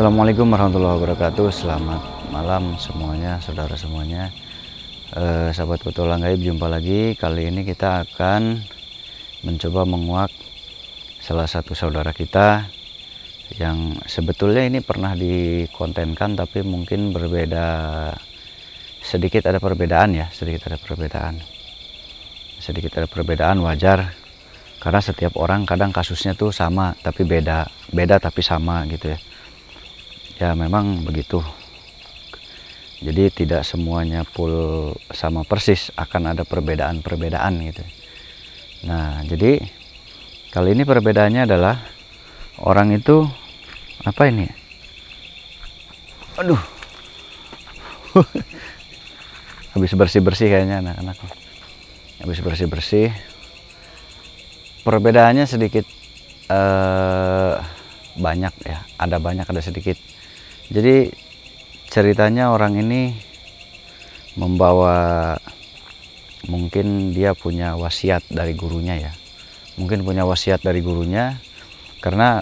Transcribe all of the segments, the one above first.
Assalamualaikum warahmatullahi wabarakatuh. Selamat malam semuanya, saudara semuanya. Sahabat petualang gaib, jumpa lagi. Kali ini kita akan mencoba menguak salah satu saudara kita yang sebetulnya ini pernah dikontenkan, tapi mungkin berbeda, sedikit ada perbedaan ya, sedikit ada perbedaan, wajar. Karena setiap orang kadang kasusnya tuh sama tapi beda tapi sama gitu ya. Ya memang begitu. Jadi tidak semuanya full sama persis, akan ada perbedaan-perbedaan gitu. Nah, jadi kali ini perbedaannya adalah orang itu apa ini? Aduh. Habis bersih-bersih kayaknya anak-anak. Habis bersih-bersih. Perbedaannya sedikit banyak ya, ada banyak ada sedikit. Jadi ceritanya orang ini membawa, mungkin dia punya wasiat dari gurunya ya, karena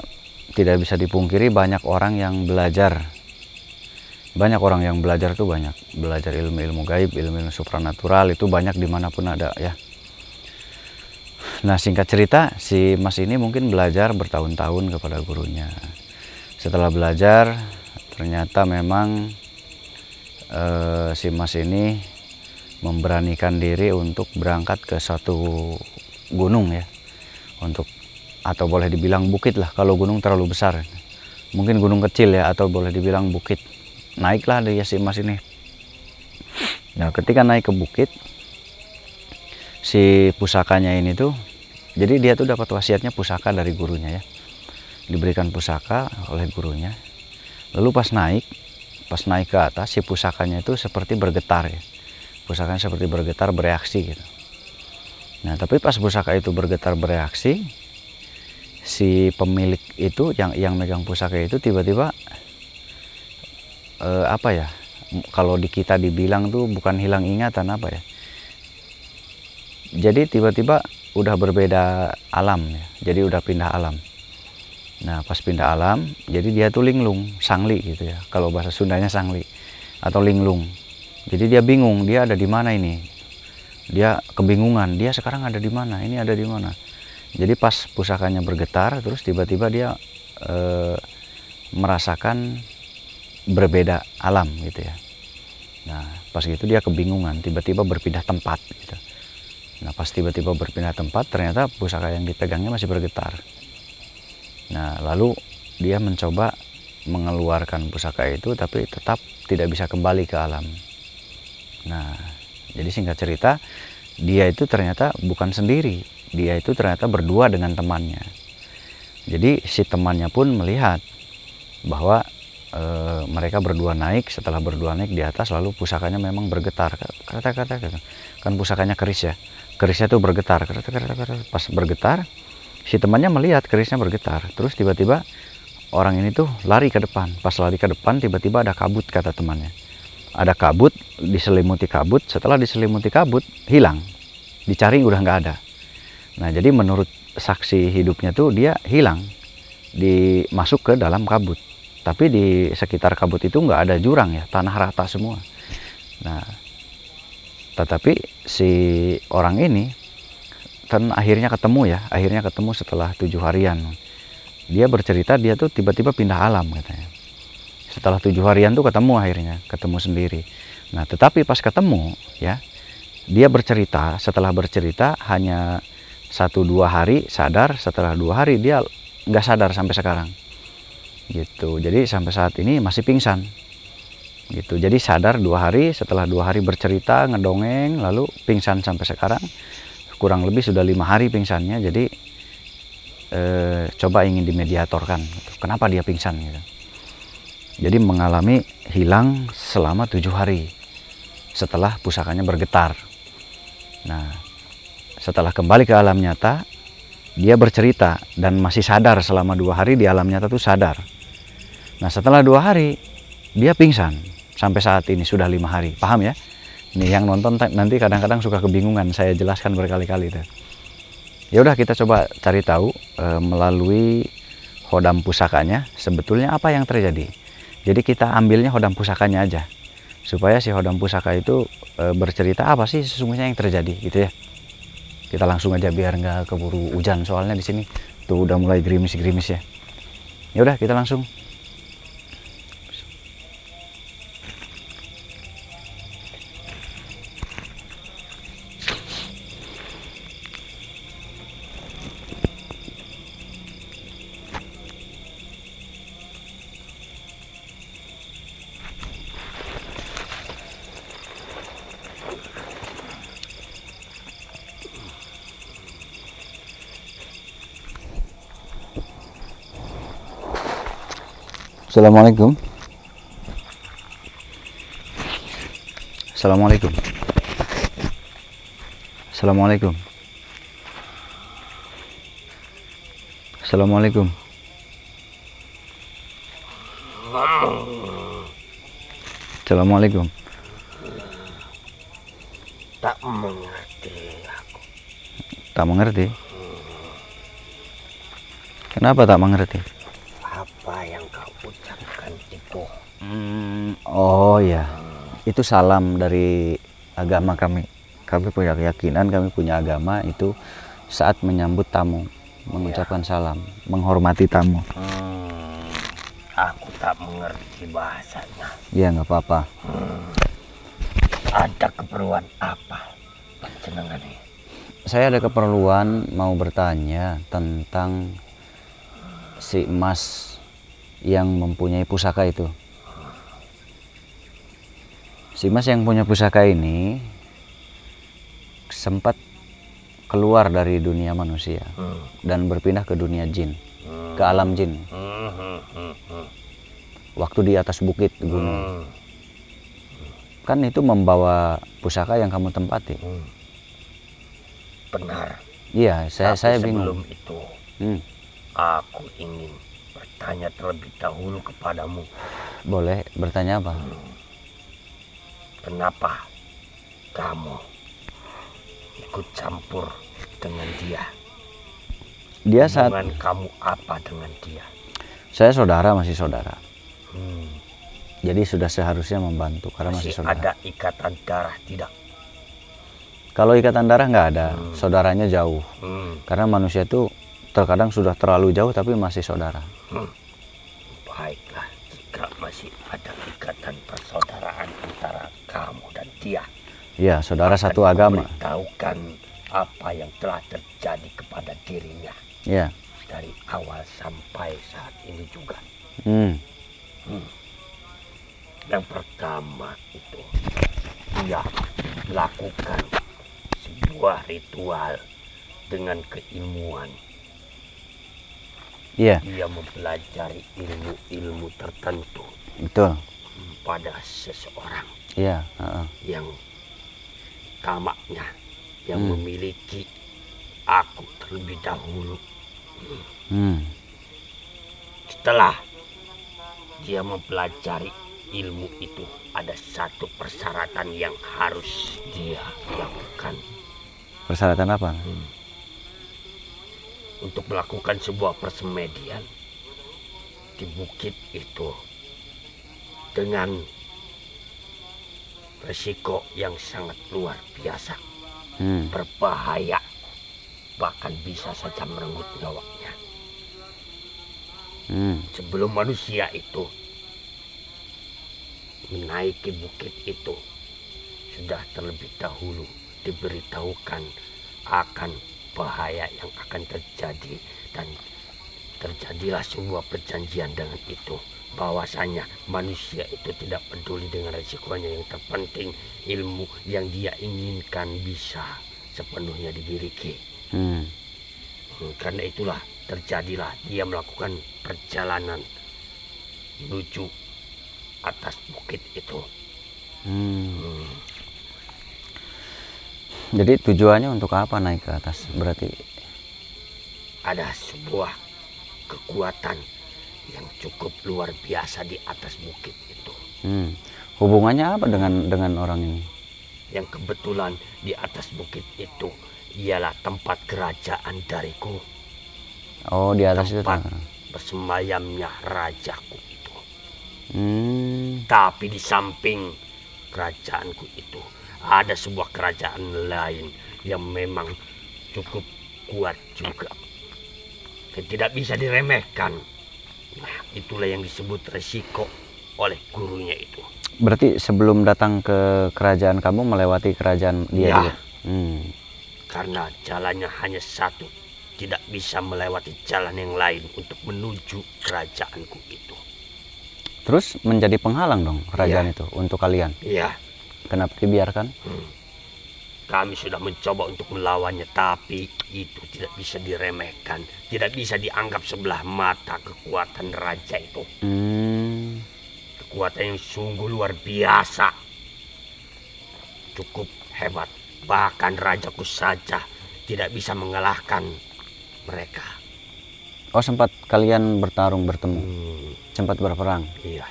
tidak bisa dipungkiri banyak orang yang belajar tuh banyak belajar ilmu-ilmu gaib, ilmu-ilmu supranatural itu banyak dimanapun ada ya. Nah, singkat cerita, si Mas ini mungkin belajar bertahun-tahun kepada gurunya. Setelah belajar, ternyata memang si Mas ini memberanikan diri untuk berangkat ke suatu gunung ya, atau boleh dibilang bukit lah, kalau gunung terlalu besar. Mungkin gunung kecil ya, atau boleh dibilang bukit. Naiklah dia si Mas ini. Nah, ketika naik ke bukit, si pusakanya ini tuh, jadi dia tuh dapat wasiatnya pusaka dari gurunya ya, diberikan pusaka oleh gurunya. Lalu pas naik ke atas, si pusakanya itu seperti bergetar ya, pusakanya seperti bergetar bereaksi gitu. Nah, tapi pas pusaka itu bergetar bereaksi, si pemilik itu yang megang pusaka itu tiba-tiba apa ya, kalau di kita dibilang tuh bukan hilang ingatan apa ya, jadi tiba-tiba udah berbeda alam ya, jadi udah pindah alam. Nah, pas pindah alam, jadi dia tuh linglung, sangli gitu ya, kalau bahasa Sundanya sangli atau linglung. Jadi dia bingung, dia ada di mana ini, dia kebingungan, dia sekarang ada di mana, ini ada di mana. Jadi pas pusakanya bergetar, terus tiba-tiba dia merasakan berbeda alam gitu ya. Nah, pas gitu dia kebingungan, tiba-tiba berpindah tempat gitu. Nah, pas tiba-tiba berpindah tempat, ternyata pusaka yang dipegangnya masih bergetar. Nah, lalu dia mencoba mengeluarkan pusaka itu, tapi tetap tidak bisa kembali ke alam. Nah, jadi singkat cerita, dia itu ternyata bukan sendiri, dia itu ternyata berdua dengan temannya. Jadi si temannya pun melihat bahwa mereka berdua naik, setelah berdua naik di atas, lalu pusakanya memang bergetar. Kata-kata kan pusakanya keris ya, kerisnya tuh bergetar. Pas bergetar, si temannya melihat kerisnya bergetar, terus tiba-tiba orang ini tuh lari ke depan. Pas lari ke depan, tiba-tiba ada kabut, kata temannya. Ada kabut, diselimuti kabut. Setelah diselimuti kabut, hilang. Dicari udah nggak ada. Nah, jadi menurut saksi hidupnya tuh dia hilang, masuk ke dalam kabut. Tapi di sekitar kabut itu nggak ada jurang ya, tanah rata semua. Nah, tetapi si orang ini kan akhirnya ketemu setelah 7 harian. Dia bercerita dia tuh tiba-tiba pindah alam katanya. Setelah 7 harian tuh ketemu sendiri. Nah, tetapi pas ketemu ya, dia bercerita, setelah bercerita hanya 1-2 hari sadar, setelah 2 hari dia nggak sadar sampai sekarang gitu. Jadi sampai saat ini masih pingsan gitu. Jadi sadar 2 hari, setelah 2 hari bercerita ngedongeng, lalu pingsan sampai sekarang. Kurang lebih sudah 5 hari pingsannya. Jadi coba ingin dimediatorkan gitu. Kenapa dia pingsan gitu. Jadi mengalami hilang selama 7 hari setelah pusakanya bergetar. Nah, setelah kembali ke alam nyata, dia bercerita dan masih sadar selama 2 hari di alam nyata tuh sadar. Nah, setelah 2 hari dia pingsan sampai saat ini sudah 5 hari. Paham ya? Nih yang nonton nanti kadang-kadang suka kebingungan, saya jelaskan berkali-kali tuh. Ya udah, kita coba cari tahu melalui hodam pusakanya sebetulnya apa yang terjadi. Jadi kita ambilnya hodam pusakanya aja, supaya si hodam pusaka itu bercerita apa sih sesungguhnya yang terjadi gitu ya. Kita langsung aja biar nggak keburu hujan, soalnya di sini tuh udah mulai gerimis-gerimis ya. Ya udah kita langsung. Assalamualaikum. Assalamualaikum. Assalamualaikum. Assalamualaikum. Assalamualaikum. Tak mengerti aku. Tak mengerti? Kenapa tak mengerti? Apa yang kau ucapkan itu? Oh ya, itu salam dari agama kami. Kami punya keyakinan, kami punya agama itu saat menyambut tamu, mengucapkan salam, menghormati tamu. Aku tak mengerti bahasanya. Ya nggak apa-apa. Ada keperluan apa panjenengan ini? Saya ada keperluan mau bertanya tentang si emas yang mempunyai pusaka itu. Si emas yang punya pusaka ini sempat keluar dari dunia manusia dan berpindah ke dunia jin, ke alam jin. Waktu di atas bukit gunung. Kan itu membawa pusaka yang kamu tempati. Benar. Iya, saya bingung. Sebelum itu, aku ingin bertanya terlebih dahulu kepadamu. Boleh bertanya apa? Kenapa kamu ikut campur dengan dia? Dia saat Hubungan kamu apa dengan dia? saya saudara, masih saudara. Jadi sudah seharusnya membantu karena masih saudara. Ada ikatan darah tidak? Kalau ikatan darah nggak ada, saudaranya jauh. Karena manusia itu terkadang sudah terlalu jauh tapi masih saudara. Baiklah, jika masih ada ikatan persaudaraan antara kamu dan dia. Iya, saudara satu agama. Beritahukan apa yang telah terjadi kepada dirinya. Iya. Dari awal sampai saat ini juga. Yang pertama itu, dia melakukan sebuah ritual dengan keilmuan. Iya. Dia mempelajari ilmu-ilmu tertentu. Betul. Pada seseorang. Iya. Yang tamaknya, yang memiliki aku terlebih dahulu. Setelah dia mempelajari ilmu itu, ada satu persyaratan yang harus dia lakukan. Persyaratan apa? Untuk melakukan sebuah persemedian di bukit itu dengan resiko yang sangat luar biasa, berbahaya, bahkan bisa saja merenggut nyawanya. Sebelum manusia itu menaiki bukit itu, sudah terlebih dahulu diberitahukan akan bahaya yang akan terjadi, dan terjadilah sebuah perjanjian dengan itu, bahwasanya manusia itu tidak peduli dengan resikonya. Yang terpenting ilmu yang dia inginkan bisa sepenuhnya dimiliki. Karena itulah terjadilah dia melakukan perjalanan menuju atas bukit itu. Jadi tujuannya untuk apa naik ke atas? Berarti ada sebuah kekuatan yang cukup luar biasa di atas bukit itu. Hubungannya apa dengan orang ini? Yang kebetulan di atas bukit itu ialah tempat kerajaan dariku. Oh, di atas itu tempat bersemayamnya rajaku itu. Tapi di samping kerajaanku itu ada sebuah kerajaan lain yang memang cukup kuat juga dan tidak bisa diremehkan. Nah, itulah yang disebut resiko oleh gurunya itu. Berarti sebelum datang ke kerajaan kamu melewati kerajaan dia Ya. juga? Karena jalannya hanya satu, tidak bisa melewati jalan yang lain untuk menuju kerajaanku itu. Terus menjadi penghalang dong kerajaan itu untuk kalian? Iya. Kenapa dibiarkan? Kami sudah mencoba untuk melawannya, tapi itu tidak bisa diremehkan, tidak bisa dianggap sebelah mata kekuatan raja itu. Kekuatan yang sungguh luar biasa, cukup hebat. Bahkan rajaku saja tidak bisa mengalahkan mereka. Oh, sempat kalian bertemu, sempat berperang? Iya.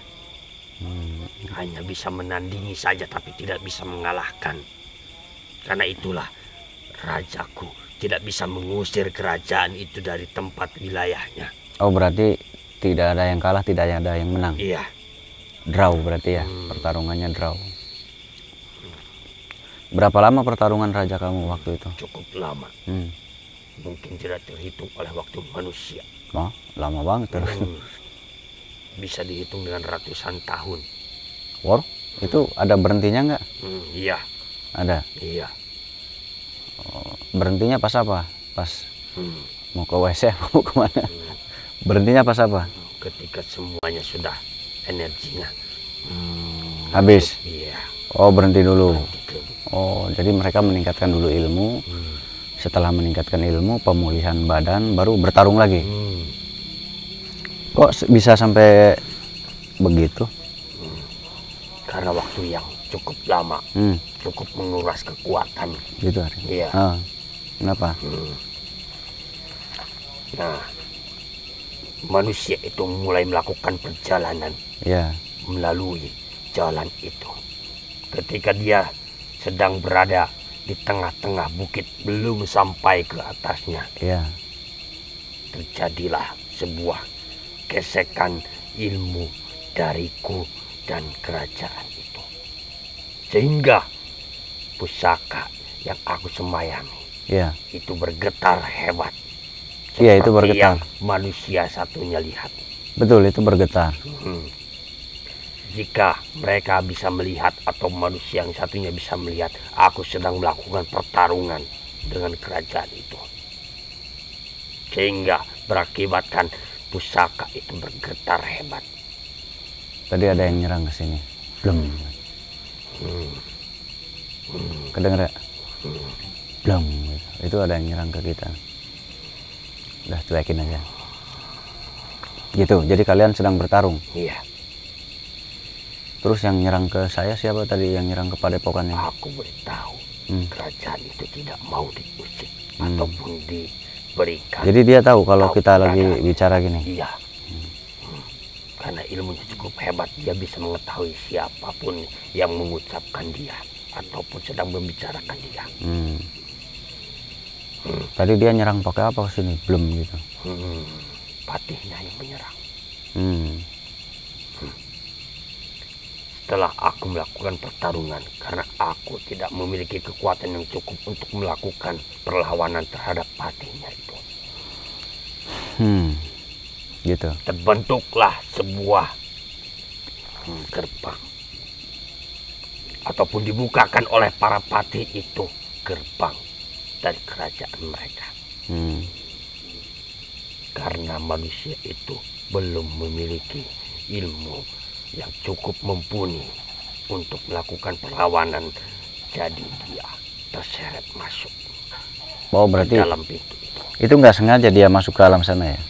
Hanya bisa menandingi saja, tapi tidak bisa mengalahkan. Karena itulah rajaku tidak bisa mengusir kerajaan itu dari tempat wilayahnya. Oh, berarti tidak ada yang kalah, tidak ada yang menang? Iya. Draw berarti ya, pertarungannya draw. Berapa lama pertarungan raja kamu waktu itu? Cukup lama. Mungkin tidak terhitung oleh waktu manusia. Oh, lama banget terus. Bisa dihitung dengan ratusan tahun. War, itu ada berhentinya nggak? Iya. Ada? Iya. Oh, berhentinya pas apa? Pas mau ke WC, mau kemana? Berhentinya pas apa? Ketika semuanya sudah energinya habis? Iya. Oh, berhenti dulu. Berhenti dulu. Oh, jadi mereka meningkatkan dulu ilmu. Setelah meningkatkan ilmu, pemulihan badan, baru bertarung lagi. Kok bisa sampai begitu? Karena waktu yang cukup lama, cukup menguras kekuatan. Gitu Ari? Iya. Kenapa? Nah, manusia itu mulai melakukan perjalanan melalui jalan itu. Ketika dia sedang berada di tengah-tengah bukit, belum sampai ke atasnya, terjadilah sebuah gesekan ilmu dariku dan kerajaan itu, sehingga pusaka yang aku semayami itu bergetar hebat. Iya, itu bergetar. Yang manusia satunya lihat. Betul, itu bergetar. Jika mereka bisa melihat atau manusia yang satunya bisa melihat, aku sedang melakukan pertarungan dengan kerajaan itu, sehingga berakibatkan pusaka itu bergetar hebat. Tadi ada yang nyerang ke sini. Belum. Kedengeran? Belum. Itu ada yang nyerang ke kita. Udah cuekin aja. Gitu. Jadi kalian sedang bertarung. Iya. Terus yang nyerang ke saya siapa tadi yang nyerang ke padepokannya? Aku beritahu kerajaan itu tidak mau diusir ataupun diberikan. Jadi dia tahu kalau kita lagi bicara gini? Iya. Karena ilmunya cukup hebat, dia bisa mengetahui siapapun yang mengucapkan dia ataupun sedang membicarakan dia. Tadi dia nyerang pakai apa ke sini? Belum gitu. Patihnya yang menyerang. Setelah aku melakukan pertarungan, karena aku tidak memiliki kekuatan yang cukup untuk melakukan perlawanan terhadap patihnya itu, gitu. terbentuklah sebuah gerbang, ataupun dibukakan oleh para patih itu gerbang dari kerajaan mereka. Karena manusia itu belum memiliki ilmu yang cukup mumpuni untuk melakukan perlawanan, jadi dia terseret masuk. Oh, berarti dalam pintu itu nggak sengaja dia masuk ke alam sana ya?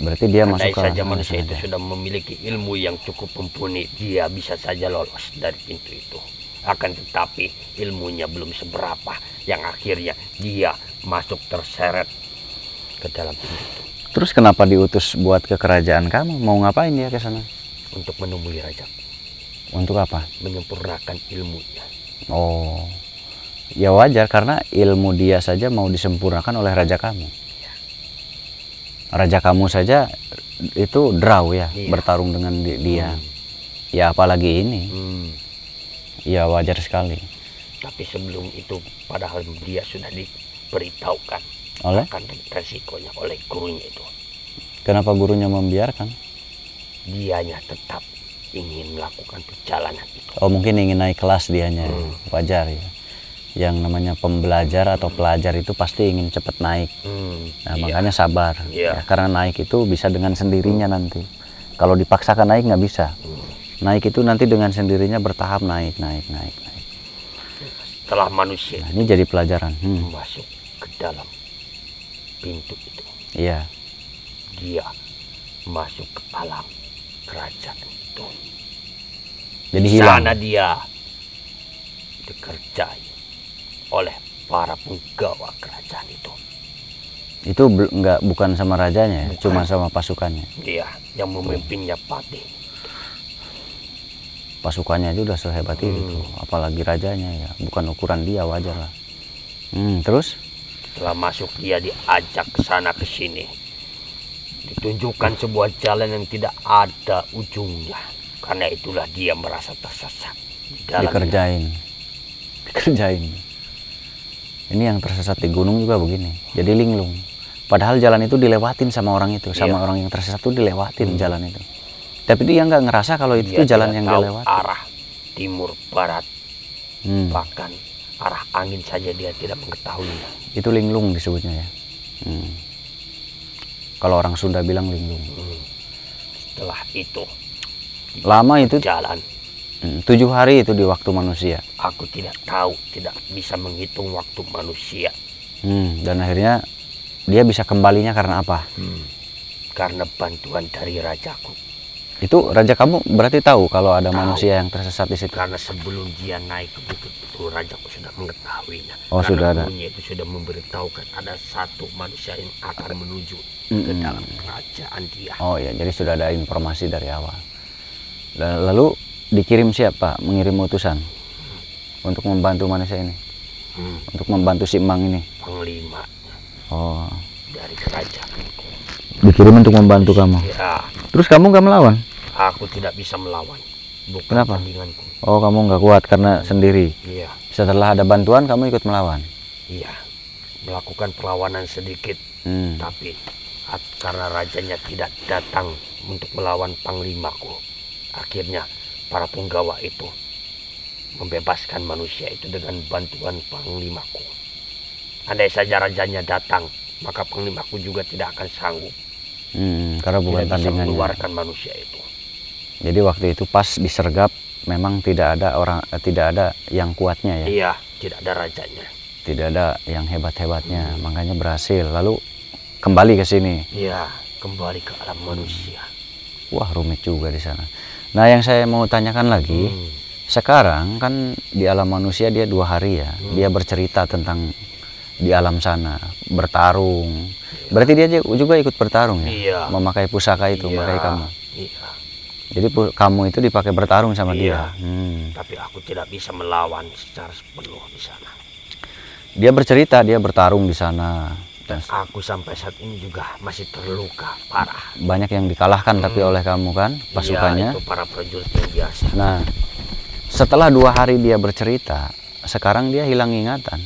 Berarti dia masuk ke saja manusia itu sudah memiliki ilmu yang cukup mumpuni, dia bisa saja lolos dari pintu itu. Akan tetapi ilmunya belum seberapa, yang akhirnya dia masuk terseret ke dalam pintu itu. Terus kenapa diutus buat ke kerajaan kamu? Mau ngapain dia ke sana? Untuk menemui raja. Untuk apa? Menyempurnakan ilmunya. Oh, ya wajar karena ilmu dia saja mau disempurnakan oleh raja kamu. raja kamu saja itu draw ya, Iya. bertarung dengan dia. Ya apalagi ini, ya wajar sekali. Tapi sebelum itu, padahal dia sudah diberitahukan Oleh? akan resikonya oleh gurunya itu. Kenapa gurunya membiarkan? Dianya tetap ingin melakukan perjalanan itu. Oh mungkin ingin naik kelas dianya, wajar ya. Yang namanya pembelajar atau pelajar itu pasti ingin cepat naik. Nah, Iya. makanya sabar. Iya. Ya, karena naik itu bisa dengan sendirinya nanti. Kalau dipaksakan naik nggak bisa. Naik itu nanti dengan sendirinya bertahap naik. Setelah manusia Nah, ini jadi pelajaran. masuk ke dalam pintu itu, Iya. dia masuk ke alam kerajaan itu. Jadi Di hilang. sana dia dikerjai oleh para penggawa kerajaan itu. Itu bukan sama rajanya ya, cuma sama pasukannya. Dia yang memimpinnya Patih. Pasukannya aja udah sehebat itu, apalagi rajanya ya. Bukan ukuran dia, wajar lah. Terus? Setelah masuk, dia diajak ke sana ke sini. Ditunjukkan sebuah jalan yang tidak ada ujungnya. Karena itulah dia merasa tersesat di dalamnya. Dikerjain. Ini yang tersesat di gunung juga begini. Jadi linglung. Padahal jalan itu dilewatin sama orang itu, sama orang yang tersesat itu dilewatin jalan itu. Tapi dia nggak ngerasa kalau itu tuh jalan yang tahu dilewati. arah timur barat, Hmm. bahkan arah angin saja dia tidak mengetahuinya. Itu linglung disebutnya ya. Kalau orang Sunda bilang linglung. Setelah itu Lama itu, jalan. 7 hari itu di waktu manusia. Aku tidak tahu, tidak bisa menghitung waktu manusia. Dan akhirnya dia bisa kembalinya karena apa? Karena bantuan dari rajaku. Itu raja kamu berarti tahu kalau ada manusia yang tersesat di situ. Karena sebelum dia naik ke bukit itu, rajaku sudah mengetahuinya. Oh, karena sudah ada. gurunya itu sudah memberitahukan ada satu manusia yang akan menuju ke dalam kerajaan dia. Oh ya, jadi sudah ada informasi dari awal. Dan lalu dikirim siapa? Mengirim utusan untuk membantu manusia ini, untuk membantu si Emang ini. Panglima Oh, dari kerajaan itu. dikirim untuk membantu kamu. Ya, Terus kamu nggak melawan? aku tidak bisa melawan. Bukan Kenapa? tandinganku. Oh, kamu nggak kuat karena sendiri. Iya, Setelah ada bantuan, kamu ikut melawan. iya. Melakukan perlawanan sedikit, tapi karena rajanya tidak datang untuk melawan panglimaku, akhirnya para penggawa itu membebaskan manusia itu dengan bantuan panglimaku. Andai saja rajanya datang, maka panglimaku juga tidak akan sanggup. Karena bukan Tidak bisa tandingannya. mengeluarkan manusia itu. Jadi waktu itu pas disergap, memang tidak ada yang kuatnya ya. Iya, tidak ada rajanya. Tidak ada yang hebat-hebatnya, makanya berhasil. Lalu kembali ke sini. Iya, kembali ke alam manusia. Wah, rumit juga di sana. Nah, yang saya mau tanyakan lagi, sekarang kan di alam manusia dia 2 hari ya, dia bercerita tentang di alam sana, bertarung. Berarti dia juga ikut bertarung ya? Iya. Memakai pusaka itu, Iya, memakai kamu. iya. Jadi kamu itu dipakai bertarung sama Iya. dia. Tapi aku tidak bisa melawan secara sepenuh di sana. Dia bercerita, dia bertarung di sana. Dan Aku sampai saat ini juga masih terluka parah. banyak yang dikalahkan tapi oleh kamu kan, pasukannya. Iya, itu para prajurit yang biasa. Nah, setelah 2 hari dia bercerita, sekarang dia hilang ingatan.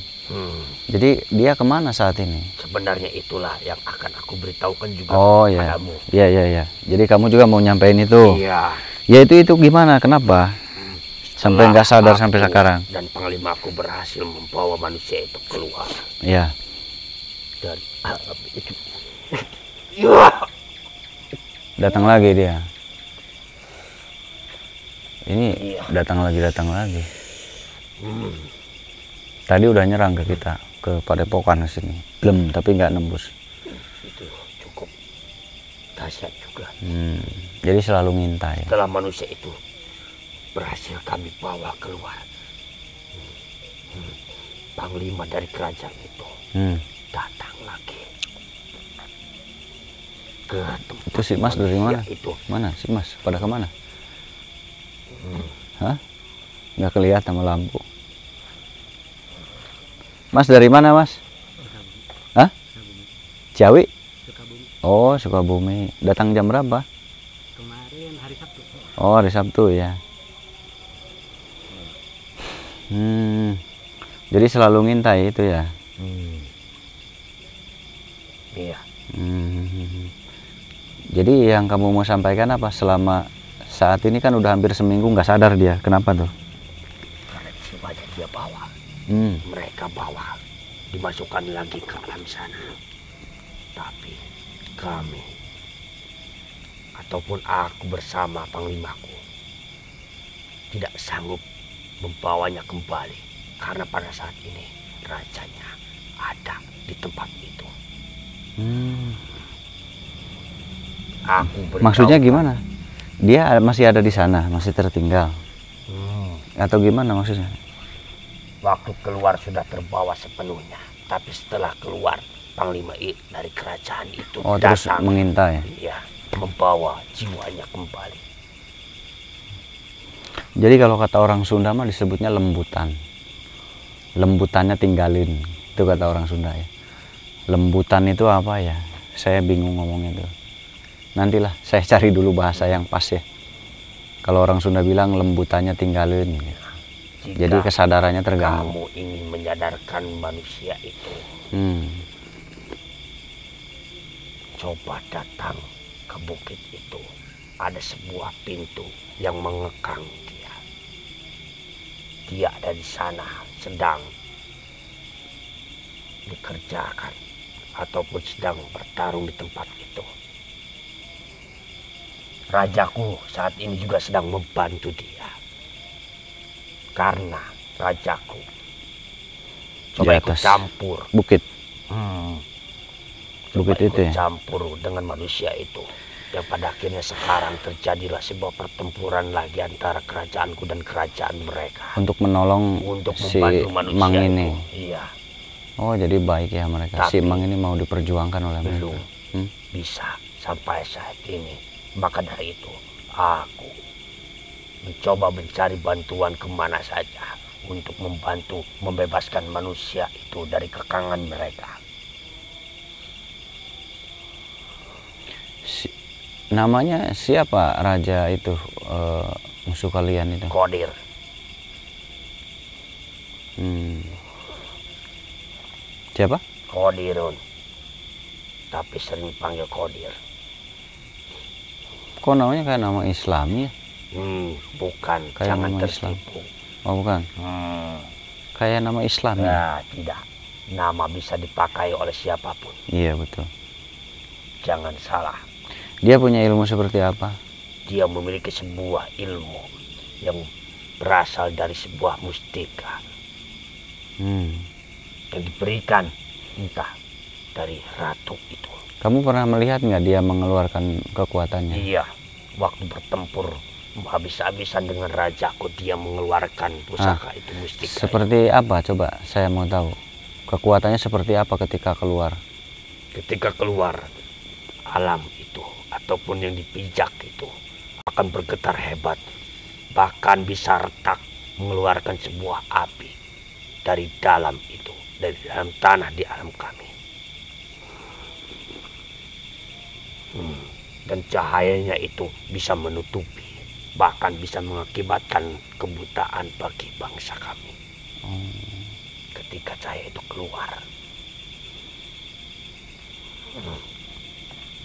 Jadi dia kemana saat ini? Sebenarnya itulah yang akan aku beritahukan juga Oh ya, padamu. iya. Jadi kamu juga mau nyampein itu? Iya. Ya itu gimana? Kenapa? Sampai nggak sadar sampai Aku sekarang? Dan panglimaku berhasil membawa manusia itu keluar Iya. dari alam itu. Ya. Datang lagi dia. Ini Iya. datang lagi. Tadi udah nyerang ke kita, ke Padepokan ke sini. Blem, tapi nggak nembus. Itu cukup dahsyat juga. Jadi selalu ngintai. Setelah manusia itu berhasil kami bawa keluar, panglima dari kerajaan itu datang lagi ke tempat. Itu si Mas dari mana? Itu Mana si Mas? Pada kemana? Hah? Nggak kelihatan sama lampu. Mas dari mana Mas? Hah? Ciawi? Oh, Sukabumi. Datang jam berapa? Kemarin hari Sabtu. Oh, hari Sabtu ya. Jadi selalu ngintai itu ya? Iya. Jadi yang kamu mau sampaikan apa? Selama saat ini kan udah hampir seminggu nggak sadar dia. Kenapa tuh? Karena semuanya dia bawa. Mereka bawa. Dimasukkan lagi ke alam sana. Tapi kami ataupun aku bersama panglimaku tidak sanggup membawanya kembali karena pada saat ini rajanya ada di tempat itu. Aku Maksudnya gimana? Dia masih ada di sana, masih tertinggal, atau gimana maksudnya? Waktu keluar sudah terbawa sepenuhnya, tapi setelah keluar Panglima dari kerajaan itu terus datang, mengintai. iya, membawa jiwanya kembali. Jadi kalau kata orang Sunda mah disebutnya lembutan. Lembutannya tinggalin, itu kata orang Sunda ya. Lembutan itu apa ya? Saya bingung ngomongnya tuh. Nantilah saya cari dulu bahasa yang pas ya. Kalau orang Sunda bilang lembutannya tinggalin. Jadi kesadarannya terganggu. Kamu ingin menyadarkan manusia itu, coba datang ke bukit itu. Ada sebuah pintu yang mengekang dia. Dia ada di sana sedang dikerjakan ataupun sedang bertarung di tempat itu. Rajaku saat ini juga sedang membantu dia. Karena rajaku coba ikut campur bukit. Coba Bukit itu ya? campur dengan manusia itu. Dan pada akhirnya sekarang terjadilah sebuah pertempuran lagi antara kerajaanku dan kerajaan mereka. Untuk menolong si membantu manusia Mang ini. Iya. Oh, jadi baik ya mereka. Tapi si Mang ini mau diperjuangkan oleh belum mereka. bisa sampai saat ini. Maka dari itu aku mencoba mencari bantuan kemana saja untuk membantu membebaskan manusia itu dari kekangan mereka. Namanya siapa raja itu, musuh kalian itu? Kodir. Siapa? Kodirun. Tapi sering panggil Kodir. Kok namanya kayak nama Islami ya? Bukan, Kayak jangan nama tertipu. Oh bukan? Kayak nama Islami? Ya, tidak. Nama bisa dipakai oleh siapapun. Iya betul. Jangan salah. Dia punya ilmu seperti apa? Dia memiliki sebuah ilmu yang berasal dari sebuah mustika. Yang diberikan entah dari ratu itu. Kamu pernah melihat nggak dia mengeluarkan kekuatannya? Iya, waktu bertempur habis-habisan dengan rajaku dia mengeluarkan pusaka itu mustika. Seperti apa? Coba saya mau tahu. Kekuatannya seperti apa ketika keluar? Ketika keluar, alam itu ataupun yang dipijak itu akan bergetar hebat. Bahkan bisa retak mengeluarkan sebuah api dari dalam itu, dari dalam tanah di alam kami. Dan cahayanya itu bisa menutupi, bahkan bisa mengakibatkan kebutaan bagi bangsa kami. Ketika cahaya itu keluar.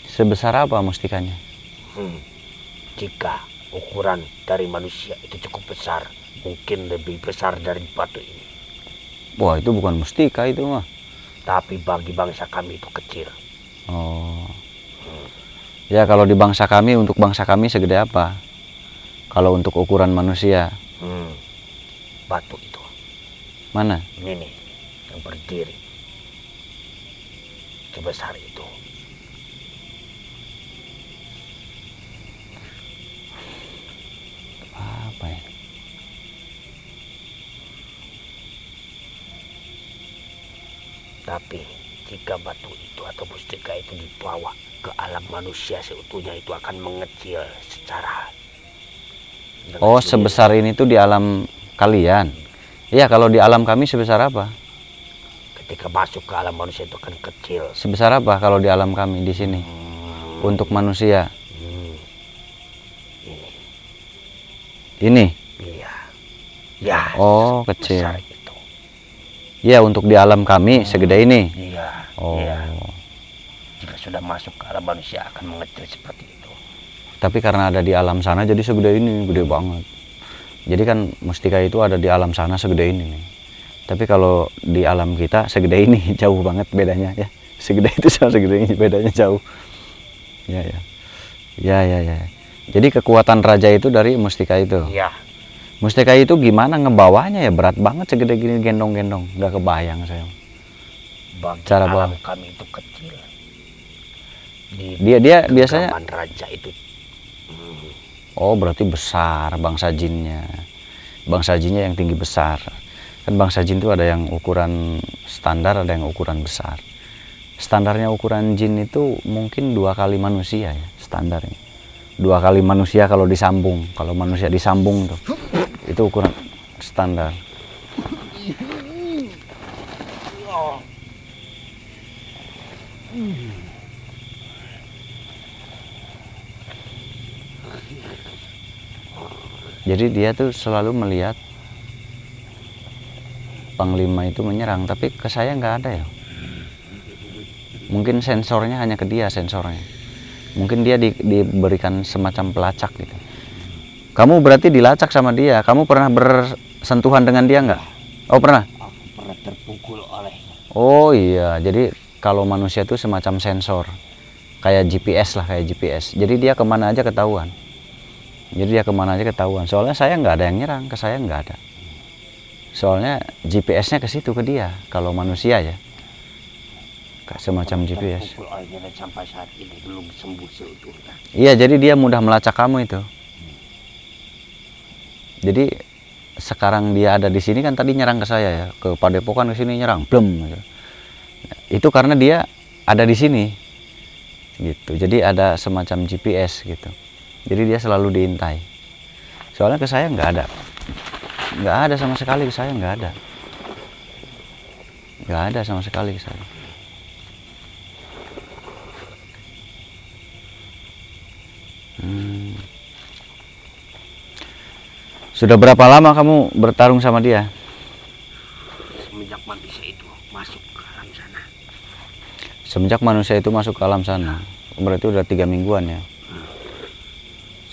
Sebesar apa mustikanya? Jika ukuran dari manusia itu cukup besar, mungkin lebih besar dari batu ini. Wah, itu bukan mustika itu mah. Tapi bagi bangsa kami itu kecil. Oh. Ya kalau di bangsa kami, untuk bangsa kami segede apa? Kalau untuk ukuran manusia? Batu itu. Mana? Ini nih, yang berdiri. Sebesar itu. Apa ya? Tapi jika batu itu atau mustika itu dibawa ke alam manusia seutuhnya, itu akan mengecil secara. Oh, sebesar ini tuh di alam kalian? Iya, kalau di alam kami sebesar apa? Ketika masuk ke alam manusia itu akan kecil. Sebesar apa kalau di alam kami di sini? Untuk manusia. Ini. Ini? Iya. Ya. Oh, kecil. Besar itu. Iya, untuk di alam kami segede ini. Iya. Oh. Iya. Jika sudah masuk ke alam manusia akan mengecil seperti itu. Tapi karena ada di alam sana jadi segede ini, gede banget. Jadi kan mustika itu ada di alam sana segede ini nih. Tapi kalau di alam kita segede ini, jauh banget bedanya ya. Segede itu sama segede ini bedanya jauh. Ya ya. Ya ya ya. Jadi kekuatan raja itu dari mustika itu. Iya. Mustika itu gimana ngebawanya ya, berat banget segede gini gendong-gendong, nggak kebayang saya. Bagi Cara alam bawa. kami itu kecil. Dia biasanya. Genggaman raja itu. Oh, berarti besar bangsa jinnya. Bangsa jinnya yang tinggi besar. Kan bangsa jin itu ada yang ukuran standar, ada yang ukuran besar. Standarnya ukuran jin itu mungkin 2 kali manusia ya, standarnya. 2 kali manusia kalau disambung. Kalau manusia disambung tuh, itu ukuran standar. Jadi dia tuh selalu melihat Panglima itu menyerang, tapi ke saya nggak ada ya. Mungkin sensornya hanya ke dia, sensornya. Mungkin dia diberikan semacam pelacak gitu. Kamu berarti dilacak sama dia. Kamu pernah bersentuhan dengan dia nggak? Oh pernah? Aku pernah terpukul olehnya. Oh iya, jadi kalau manusia itu semacam sensor. Kayak GPS lah, kayak GPS. Jadi dia kemana aja ketahuan. Jadi dia kemana aja ketahuan. Soalnya saya nggak ada yang nyerang, ke saya nggak ada. Soalnya GPS-nya ke situ, ke dia. Kalau manusia ya, semacam GPS. Terpukul olehnya dan sampai saat ini belum sembuh seutuhnya. Iya, jadi dia mudah melacak kamu itu. Jadi sekarang dia ada di sini kan tadi nyerang ke saya ya, ke Padepokan ke sini nyerang, blem. Gitu. Itu karena dia ada di sini, gitu. Jadi ada semacam GPS gitu. Jadi dia selalu diintai. Soalnya ke saya nggak ada sama sekali, ke saya nggak ada sama sekali ke saya. Sudah berapa lama kamu bertarung sama dia? Semenjak manusia itu masuk ke alam sana. Semenjak manusia itu masuk ke alam sana. Berarti udah 3 mingguan ya?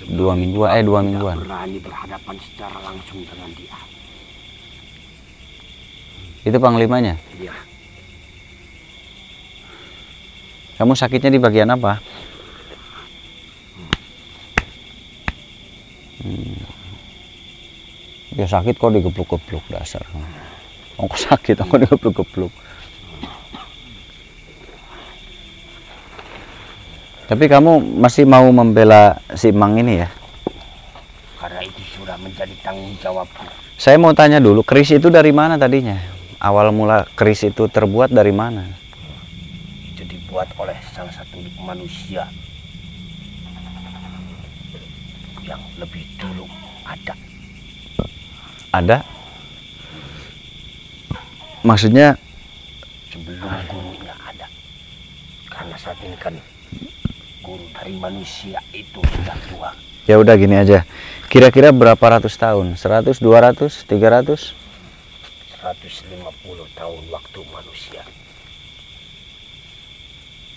2 mingguan, 2 mingguan. Tidak berani berhadapan secara langsung dengan dia. Itu panglimanya? Iya. Kamu sakitnya di bagian apa? Ya sakit kok digepluk-gepluk dasar. Aku sakit, aku digepluk-gepluk. Tapi kamu masih mau membela si Mang ini ya? Karena itu sudah menjadi tanggung jawabku. Saya mau tanya dulu, keris itu dari mana tadinya? Awal mula keris itu terbuat dari mana? Itu dibuat oleh salah satu manusia yang lebih dulu ada. Ada? Maksudnya? Sebelum gurunya ada. Karena saat ini kan guru dari manusia itu sudah tua. Ya udah gini aja. Kira-kira berapa ratus tahun? 100, 200, 300? 150 tahun waktu manusia.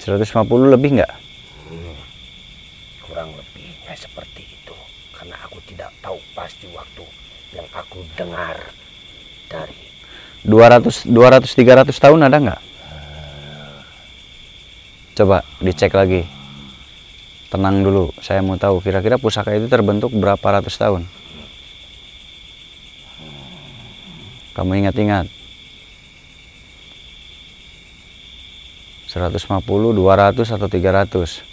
150 lebih nggak? Kurang lebihnya seperti itu. Karena aku tidak tahu pasti waktu yang aku dengar dari 200, 300 tahun ada nggak? Coba dicek lagi. Tenang dulu, saya mau tahu kira-kira pusaka itu terbentuk berapa ratus tahun? Kamu ingat-ingat? 150, 200 atau 300?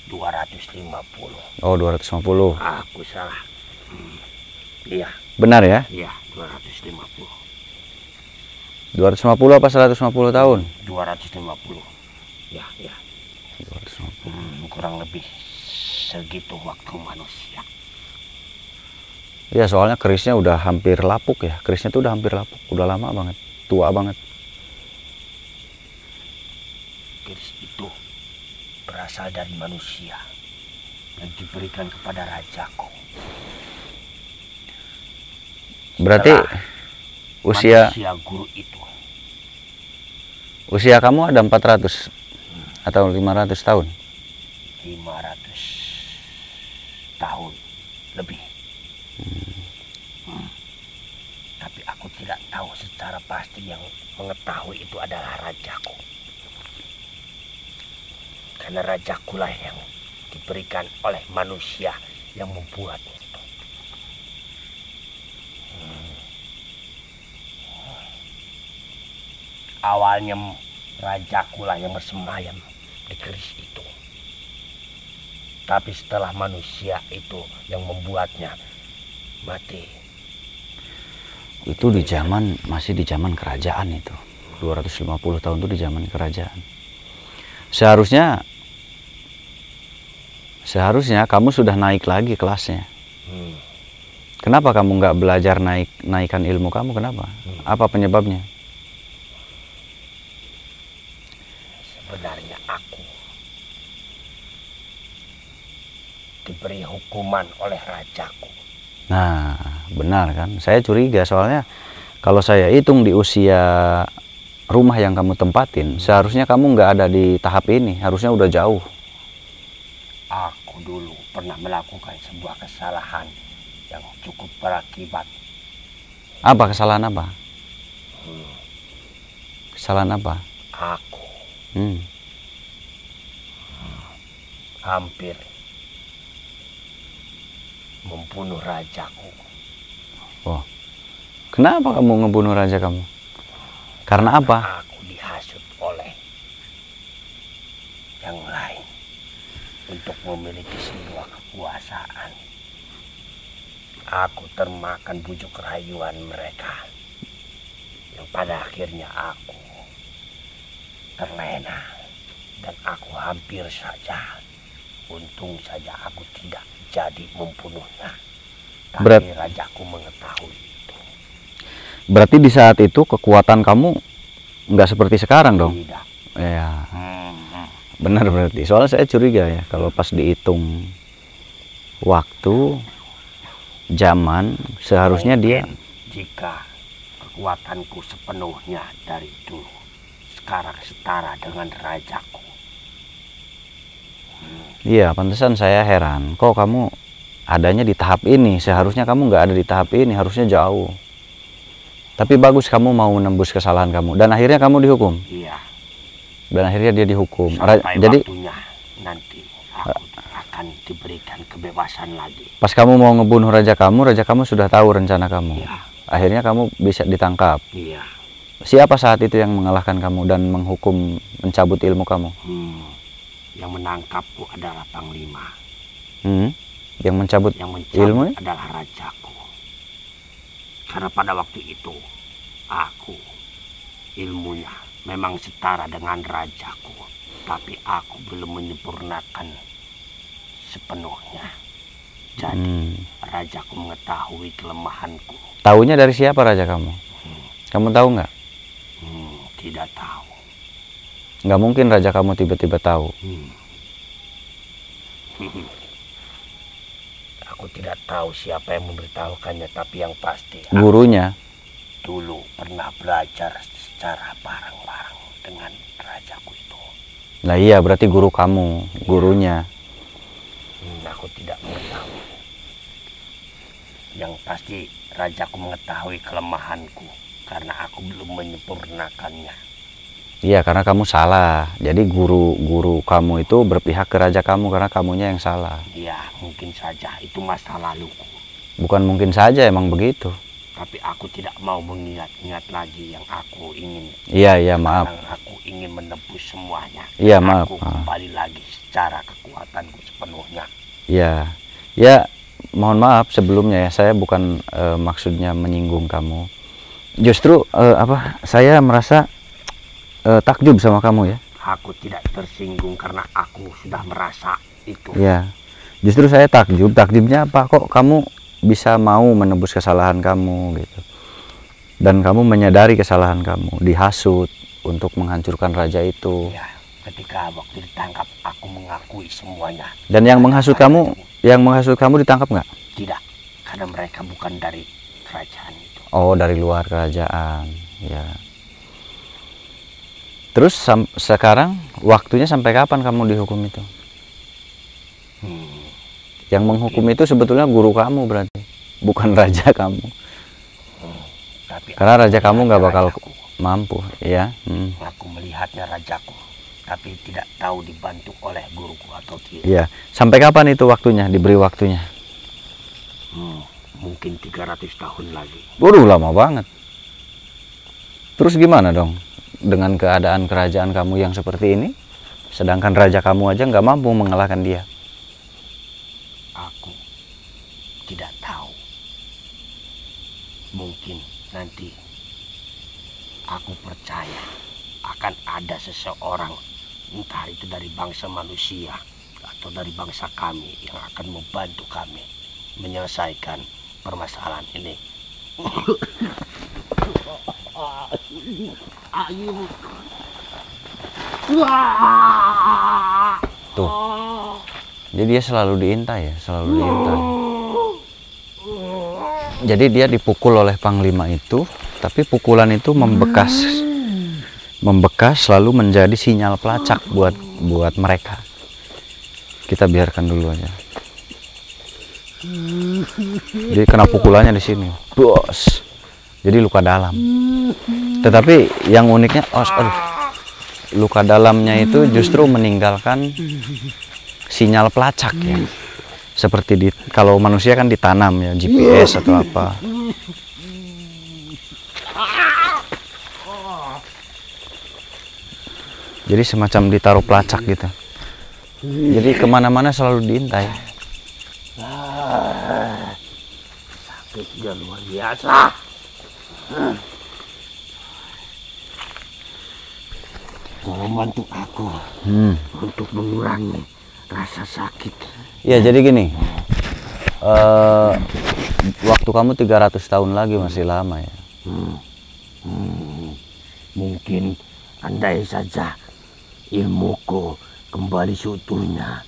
250. Oh, 250. Aku salah. Iya. Benar ya? Iya, 250. 250 apa 150 tahun? 250. Ya, ya. 250. Kurang lebih segitu waktu manusia. Ya, soalnya kerisnya udah hampir lapuk ya. Kerisnya tuh udah hampir lapuk, udah lama banget, tua banget. Keris itu berasal berasal dari manusia yang diberikan kepada rajaku. Berarti Manusia guru itu. usia kamu ada 400 atau 500 tahun? 500 tahun lebih. Tapi aku tidak tahu secara pasti, yang mengetahui itu adalah rajaku. Karena rajakulah yang diberikan oleh manusia yang membuatnya itu. Awalnya rajakulah yang bersemayam di keris itu. Tapi setelah manusia itu yang membuatnya mati. Itu di zaman, masih di zaman kerajaan itu. 250 tahun itu di zaman kerajaan. Seharusnya kamu sudah naik lagi kelasnya. Kenapa kamu nggak belajar naikkan ilmu kamu? Kenapa? Apa penyebabnya? Sebenarnya aku diberi hukuman oleh rajaku. Nah, benar kan? Saya curiga soalnya kalau saya hitung di usia rumah yang kamu tempatin, seharusnya kamu nggak ada di tahap ini, harusnya udah jauh. Aku dulu pernah melakukan sebuah kesalahan yang cukup berakibat. Apa kesalahan apa? Kesalahan apa? Aku hampir membunuh rajaku. Oh, kenapa kamu ngebunuh raja kamu? Karena apa? Aku dihasut oleh yang lain untuk memiliki sebuah kekuasaan. Aku termakan bujuk rayuan mereka, yang pada akhirnya aku terlena dan aku hampir saja, untung saja aku tidak jadi membunuhnya. Tapi rajaku mengetahui itu. Berarti di saat itu kekuatan kamu nggak seperti sekarang dong? Tidak. Ya, benar berarti. Soalnya saya curiga ya, kalau pas dihitung waktu, zaman, seharusnya dia... Jika kekuatanku sepenuhnya dari dulu, sekarang setara dengan rajaku. Iya, pantesan saya heran. Kok kamu adanya di tahap ini? Seharusnya kamu nggak ada di tahap ini, harusnya jauh. Tapi bagus kamu mau menembus kesalahan kamu. Dan akhirnya kamu dihukum? Iya. Dan akhirnya dia dihukum. Sampai Jadi waktunya nanti aku akan diberikan kebebasan lagi. pas kamu mau ngebunuh raja kamu sudah tahu rencana kamu. Iya. Akhirnya kamu bisa ditangkap. Iya. Siapa saat itu yang mengalahkan kamu dan menghukum, mencabut ilmu kamu? Yang menangkapku adalah Panglima. Yang mencabut ilmu? Adalah rajaku. Karena pada waktu itu aku ilmunya memang setara dengan rajaku, tapi aku belum menyempurnakan sepenuhnya. Jadi rajaku mengetahui kelemahanku. Taunya dari siapa raja kamu? Kamu tahu nggak? Tidak tahu. Nggak mungkin raja kamu tiba-tiba tahu. Aku tidak tahu siapa yang memberitahukannya, tapi yang pasti Gurunya? Dulu pernah belajar secara bareng-bareng dengan rajaku itu. Nah iya, berarti guru kamu, gurunya. Aku tidak mengetahui. Yang pasti rajaku mengetahui kelemahanku karena aku belum menyempurnakannya. Iya, karena kamu salah. Jadi guru kamu itu berpihak ke raja kamu karena kamunya yang salah. Iya, mungkin saja itu masa laluku. Bukan mungkin saja, emang begitu. Tapi aku tidak mau mengingat-ingat lagi yang aku ingin. Iya, maaf. Sekarang aku ingin menebus semuanya. Iya, maaf. Aku kembali lagi secara kekuatanku sepenuhnya. Iya, ya mohon maaf sebelumnya ya. Saya bukan maksudnya menyinggung kamu. Justru saya merasa takjub sama kamu ya. Aku tidak tersinggung karena aku sudah merasa itu. Ya, justru saya takjub. Takjubnya apa? Kok kamu bisa mau menebus kesalahan kamu gitu. Dan kamu menyadari kesalahan kamu, dihasut untuk menghancurkan raja itu. Ya. Ketika waktu ditangkap, aku mengakui semuanya. Dan yang menghasut kamu ditangkap nggak? Tidak, karena mereka bukan dari kerajaan itu. Oh, dari luar kerajaan, ya. Terus sekarang waktunya sampai kapan kamu dihukum itu? Yang menghukum itu sebetulnya guru kamu berarti, bukan raja kamu. Tapi karena raja kamu nggak bakal mampu, ya. Aku melihatnya rajaku, tapi tidak tahu dibantu oleh guruku atau tidak. Iya. Sampai kapan itu waktunya? Diberi waktunya? Mungkin 300 tahun lagi. Waduh, lama banget. Terus gimana dong dengan keadaan kerajaan kamu yang seperti ini? Sedangkan raja kamu aja nggak mampu mengalahkan dia. Aku tidak tahu. Mungkin nanti aku percaya akan ada seseorang, entah itu dari bangsa manusia atau dari bangsa kami, yang akan membantu kami menyelesaikan permasalahan ini. Tuh. Jadi dia selalu diintai ya, selalu diintai. Jadi dia dipukul oleh panglima itu, tapi pukulan itu membekas lalu menjadi sinyal pelacak buat mereka. Kita biarkan dulu aja. Jadi kena pukulannya di sini, bos. Jadi luka dalam. Tetapi yang uniknya, luka dalamnya itu justru meninggalkan sinyal pelacak ya. Seperti kalau manusia kan ditanam ya, GPS atau apa. Jadi semacam ditaruh pelacak gitu. Jadi kemana-mana selalu diintai. Sakitnya luar biasa. Tolong bantu aku untuk mengurangi rasa sakit. Ya, jadi gini. Waktu kamu 300 tahun lagi masih lama ya. Mungkin andai saja ilmuku kembali seutuhnya,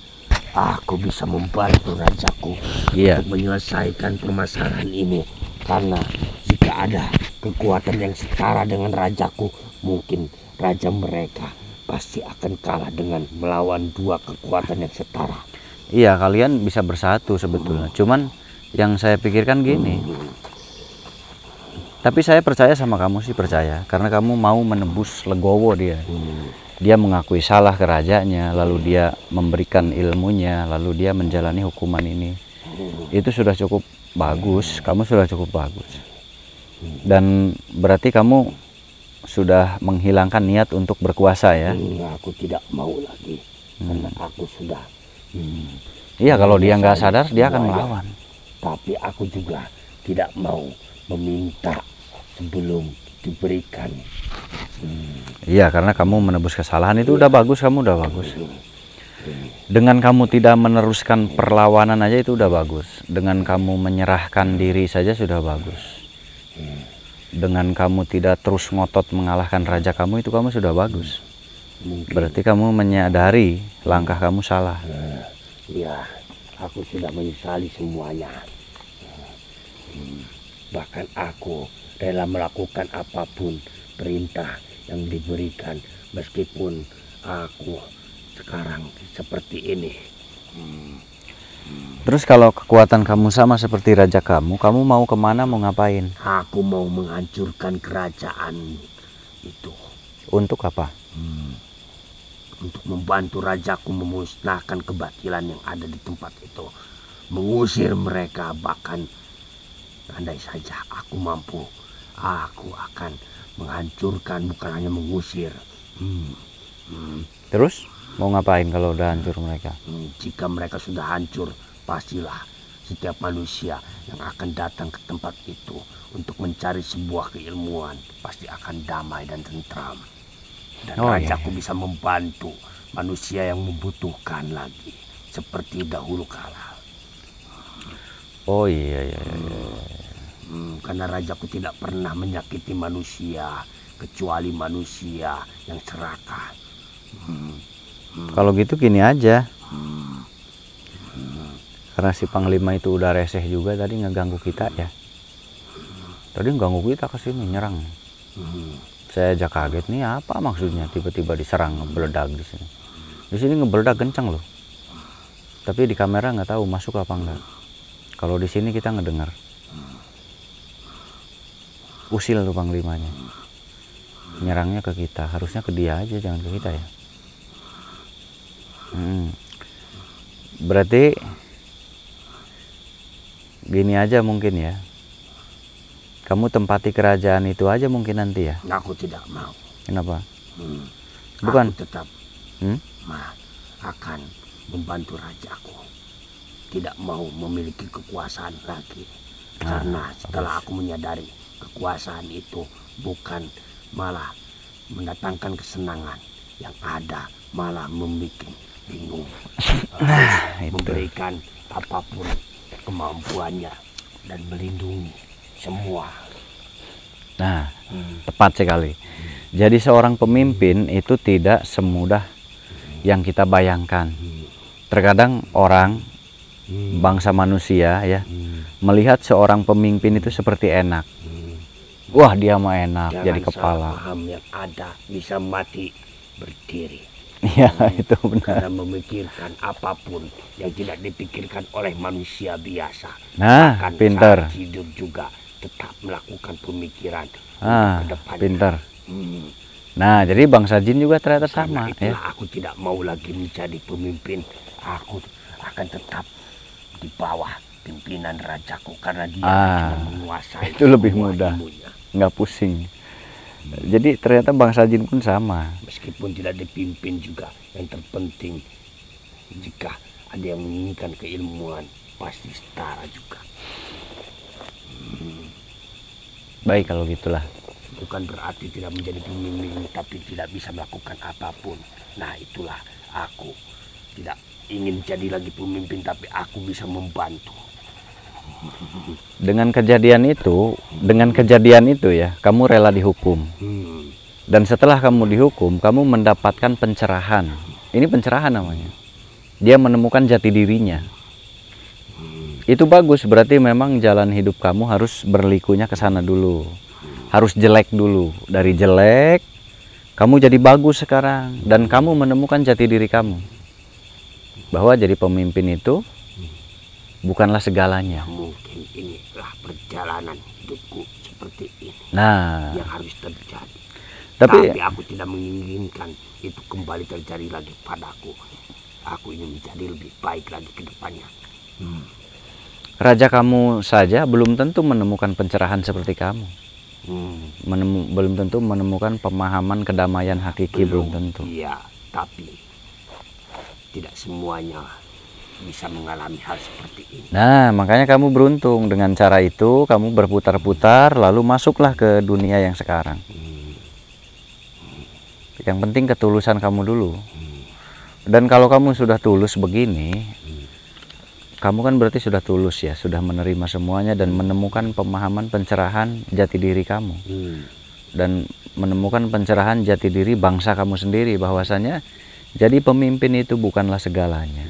aku bisa membantu rajaku untuk menyelesaikan permasalahan ini. Karena jika ada kekuatan yang setara dengan rajaku, mungkin raja mereka pasti akan kalah dengan melawan dua kekuatan yang setara. Iya, kalian bisa bersatu sebetulnya. Cuman yang saya pikirkan gini. Tapi saya percaya sama kamu sih, percaya. Karena kamu mau menebus legowo dia. Dia mengakui salah ke rajanya, lalu dia memberikan ilmunya, lalu dia menjalani hukuman ini. Itu sudah cukup bagus, kamu sudah cukup bagus. Dan berarti kamu sudah menghilangkan niat untuk berkuasa ya? Aku tidak mau lagi, karena aku sudah. Iya, kalau dia nggak sadar, dia akan melawan. Tapi aku juga tidak mau meminta sebelum diberikan. Iya, karena kamu menebus kesalahan itu udah bagus, kamu udah bagus. Dengan kamu tidak meneruskan perlawanan aja itu udah bagus. Dengan kamu menyerahkan diri saja sudah bagus. Dengan kamu tidak terus ngotot mengalahkan raja kamu, itu kamu sudah bagus. Berarti kamu menyadari langkah kamu salah. Ya, aku sudah menyesali semuanya. Bahkan aku rela melakukan apapun perintah yang diberikan, meskipun aku sekarang seperti ini. Terus kalau kekuatan kamu sama seperti raja kamu mau kemana, mau ngapain? Aku mau menghancurkan kerajaan itu. Untuk apa? Untuk membantu rajaku memusnahkan kebatilan yang ada di tempat itu. Mengusir mereka, bahkan andai saja aku mampu, aku akan menghancurkan, bukan hanya mengusir. Terus mau ngapain kalau udah hancur mereka? Jika mereka sudah hancur, pastilah setiap manusia yang akan datang ke tempat itu untuk mencari sebuah keilmuan pasti akan damai dan tentram. Dan rajaku bisa membantu manusia yang membutuhkan lagi, seperti dahulu kala. Oh iya. Karena rajaku tidak pernah menyakiti manusia, kecuali manusia yang serakah. Kalau gitu gini aja. Karena si Panglima itu udah reseh juga tadi ngeganggu kita ya. Tadi ngeganggu kita ke sini nyerang. Saya aja kaget nih apa maksudnya tiba-tiba diserang ngebeledak di sini. Di sini ngebeledak kencang loh. Tapi di kamera nggak tahu masuk apa enggak. Kalau di sini kita ngedengar. Usil tuh Panglimanya. Nyerangnya ke kita, harusnya ke dia aja jangan ke kita ya. Berarti gini aja mungkin ya. Kamu tempati kerajaan itu aja mungkin nanti ya. Aku tidak mau. Kenapa? Bukan. Aku tetap akan membantu rajaku. Tidak mau memiliki kekuasaan lagi. Karena setelah aku menyadari kekuasaan itu bukan malah mendatangkan kesenangan, yang ada malah membuat bingung. Memberikan apapun kemampuannya dan melindungi semua. Nah, tepat sekali. Jadi seorang pemimpin itu tidak semudah yang kita bayangkan. Terkadang orang, bangsa manusia ya, melihat seorang pemimpin itu seperti enak. Wah, dia mah enak. Jangan jadi kepala. Paham yang ada bisa mati berdiri. Iya, itu benar. Karena memikirkan apapun yang tidak dipikirkan oleh manusia biasa. Nah, bahkan pinter. saat hidup juga tetap melakukan pemikiran ke depan. Pinter. Nah, jadi bangsa jin juga ternyata sama ya. Aku tidak mau lagi menjadi pemimpin. Aku akan tetap di bawah pimpinan rajaku karena dia cuma menguasai. Itu lebih mudah. Nggak pusing. Jadi ternyata bangsa jin pun sama. Meskipun tidak dipimpin juga, yang terpenting jika ada yang menginginkan keilmuan pasti setara juga. Baik kalau gitulah. Bukan berarti tidak menjadi pemimpin tapi tidak bisa melakukan apapun. Nah itulah aku tidak ingin jadi lagi pemimpin tapi aku bisa membantu. Dengan kejadian itu ya, kamu rela dihukum. Dan setelah kamu dihukum, kamu mendapatkan pencerahan. Ini pencerahan namanya. Dia menemukan jati dirinya. Itu bagus, berarti memang jalan hidup kamu harus berlikunya ke sana dulu. Harus jelek dulu. Dari jelek, kamu jadi bagus sekarang. Dan kamu menemukan jati diri kamu. Bahwa jadi pemimpin itu bukanlah segalanya. Mungkin inilah perjalanan hidupku seperti ini. Nah, yang harus terjadi. Tapi aku tidak menginginkan itu kembali terjadi lagi padaku. Aku ingin menjadi lebih baik lagi ke depannya. Raja kamu saja belum tentu menemukan pencerahan seperti kamu. Belum tentu menemukan pemahaman kedamaian hakiki, belum tentu. Iya, tapi tidak semuanya bisa mengalami hal seperti ini. Nah, makanya kamu beruntung. Dengan cara itu kamu berputar-putar lalu masuklah ke dunia yang sekarang. Yang penting ketulusan kamu dulu. Dan kalau kamu sudah tulus begini, kamu kan berarti sudah tulus ya, sudah menerima semuanya dan menemukan pemahaman pencerahan jati diri kamu. Dan menemukan pencerahan jati diri bangsa kamu sendiri, bahwasanya jadi pemimpin itu bukanlah segalanya.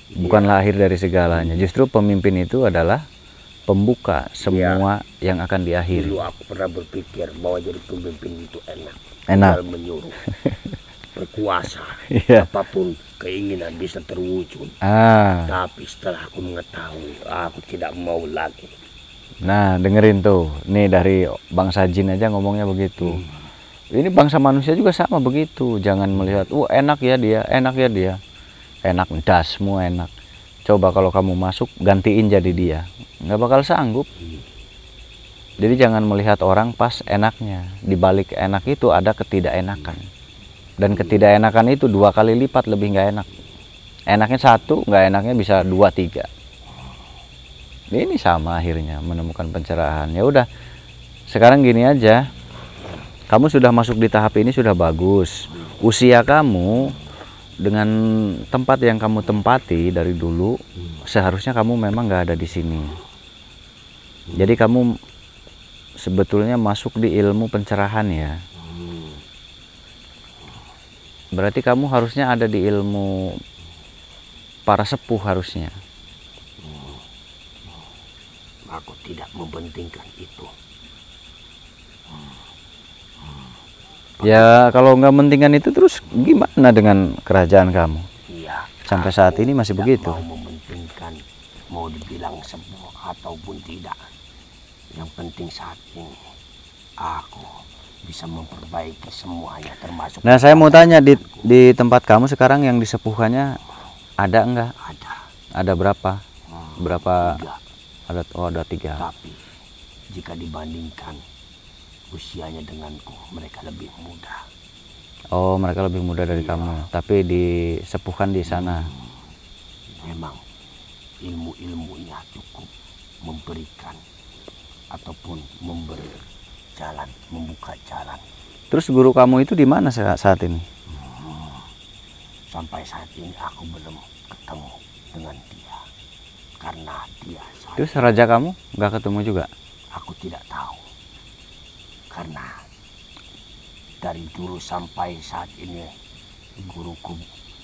Bukanlah akhir dari segalanya. Justru pemimpin itu adalah pembuka semua yang akan diakhiri. Dulu aku pernah berpikir bahwa jadi pemimpin itu enak. Tinggal menyuruh, berkuasa, apapun keinginan bisa terwujud. Tapi setelah aku mengetahui, aku tidak mau lagi. Nah, dengerin tuh. Nih dari bangsa jin aja ngomongnya begitu. Ini bangsa manusia juga sama begitu. Jangan melihat, enak ya dia, enak ya dia. Enak, dasmu enak. Coba kalau kamu masuk, gantiin jadi dia. Nggak bakal sanggup. Jadi jangan melihat orang pas enaknya. Di balik enak itu ada ketidakenakan. Dan ketidakenakan itu 2 kali lipat lebih nggak enak. Enaknya 1, nggak enaknya bisa 2, 3. Ini sama akhirnya menemukan pencerahan. Ya udah, sekarang gini aja. Kamu sudah masuk di tahap ini sudah bagus. Usia kamu dengan tempat yang kamu tempati dari dulu, seharusnya kamu memang nggak ada di sini. Jadi kamu sebetulnya masuk di ilmu pencerahan ya. Berarti kamu harusnya ada di ilmu para sepuh harusnya. Aku tidak mementingkan itu. Ya kalau nggak mentingkan itu terus gimana dengan kerajaan kamu? Iya. Sampai saat ini masih Tidak begitu. mau mementingkan, mau dibilang sepuh ataupun tidak. Yang penting saat ini aku bisa memperbaiki semuanya termasuk. Nah saya mau tanya di tempat kamu sekarang yang disepuhkannya ada enggak? Ada. Ada berapa? Berapa? Tiga. Ada 3. Tapi jika dibandingkan usianya denganku, mereka lebih muda. Oh mereka lebih muda dari kamu, tapi disepuhkan di sana. Memang ilmu-ilmunya cukup memberikan ataupun memberi jalan, membuka jalan. Terus guru kamu itu di mana saat ini? Sampai saat ini aku belum ketemu dengan dia. Karena dia Terus raja kamu nggak ketemu juga? aku tidak tahu. Karena dari dulu sampai saat ini guruku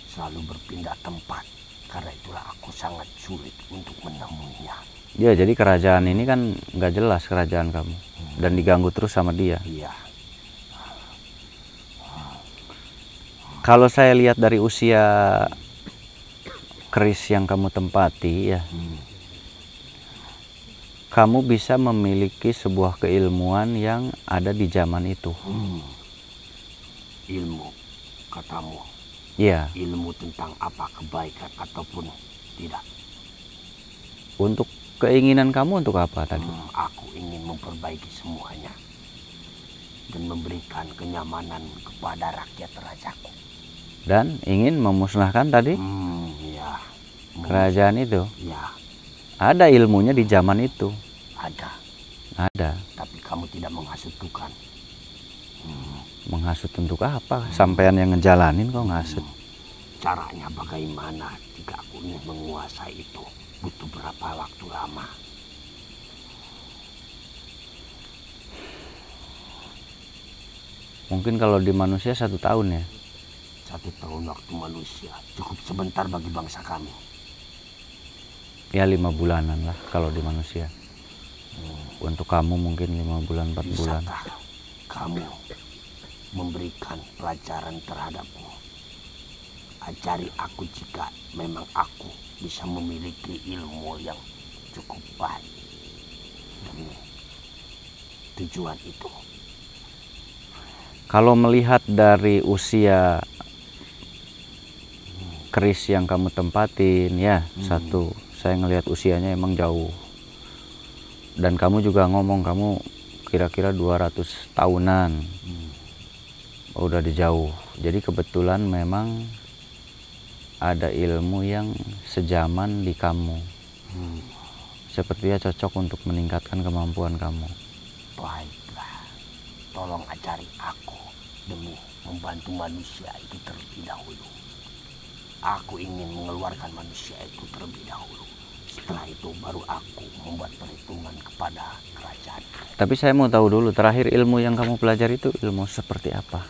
selalu berpindah tempat. Karena itulah aku sangat sulit untuk menemuinya. Ya jadi kerajaan ini kan nggak jelas kerajaan kamu dan diganggu terus sama dia. Iya. Kalau saya lihat dari usia keris yang kamu tempati ya, kamu bisa memiliki sebuah keilmuan yang ada di zaman itu. Ilmu, katamu. Iya. Ilmu tentang apa kebaikan ataupun tidak. Untuk keinginan kamu untuk apa tadi? Aku ingin memperbaiki semuanya dan memberikan kenyamanan kepada rakyat rajaku. Dan ingin memusnahkan tadi Ya. kerajaan itu. Ya, Ada ilmunya di zaman itu. ada. Ada. Tapi kamu tidak menghasutkan. Menghasut untuk apa? Sampean yang ngejalanin kok ngasut. Caranya bagaimana jika aku ingin menguasai itu? Butuh berapa waktu lama? Mungkin kalau di manusia 1 tahun ya. 1 tahun waktu manusia cukup sebentar bagi bangsa kami. Ya 5 bulanan lah kalau di manusia. Untuk kamu mungkin 5 bulan, 4 bulan. Bisakah kamu memberikan pelajaran terhadapku? Ajari aku jika memang aku bisa memiliki ilmu yang cukup baik demi tujuan itu. Kalau melihat dari usia keris yang kamu tempatin ya, satu, saya ngelihat usianya emang jauh. Dan kamu juga ngomong kamu kira-kira 200 tahunan. Udah dijauh. Jadi kebetulan memang ada ilmu yang sejaman di kamu. Sepertinya cocok untuk meningkatkan kemampuan kamu. Baiklah, tolong ajari aku demi membantu manusia itu terlebih dahulu. Aku ingin mengeluarkan manusia itu terlebih dahulu. Setelah itu baru aku membuat perhitungan kepada kerajaan. Tapi saya mau tahu dulu, terakhir ilmu yang kamu pelajari itu ilmu seperti apa?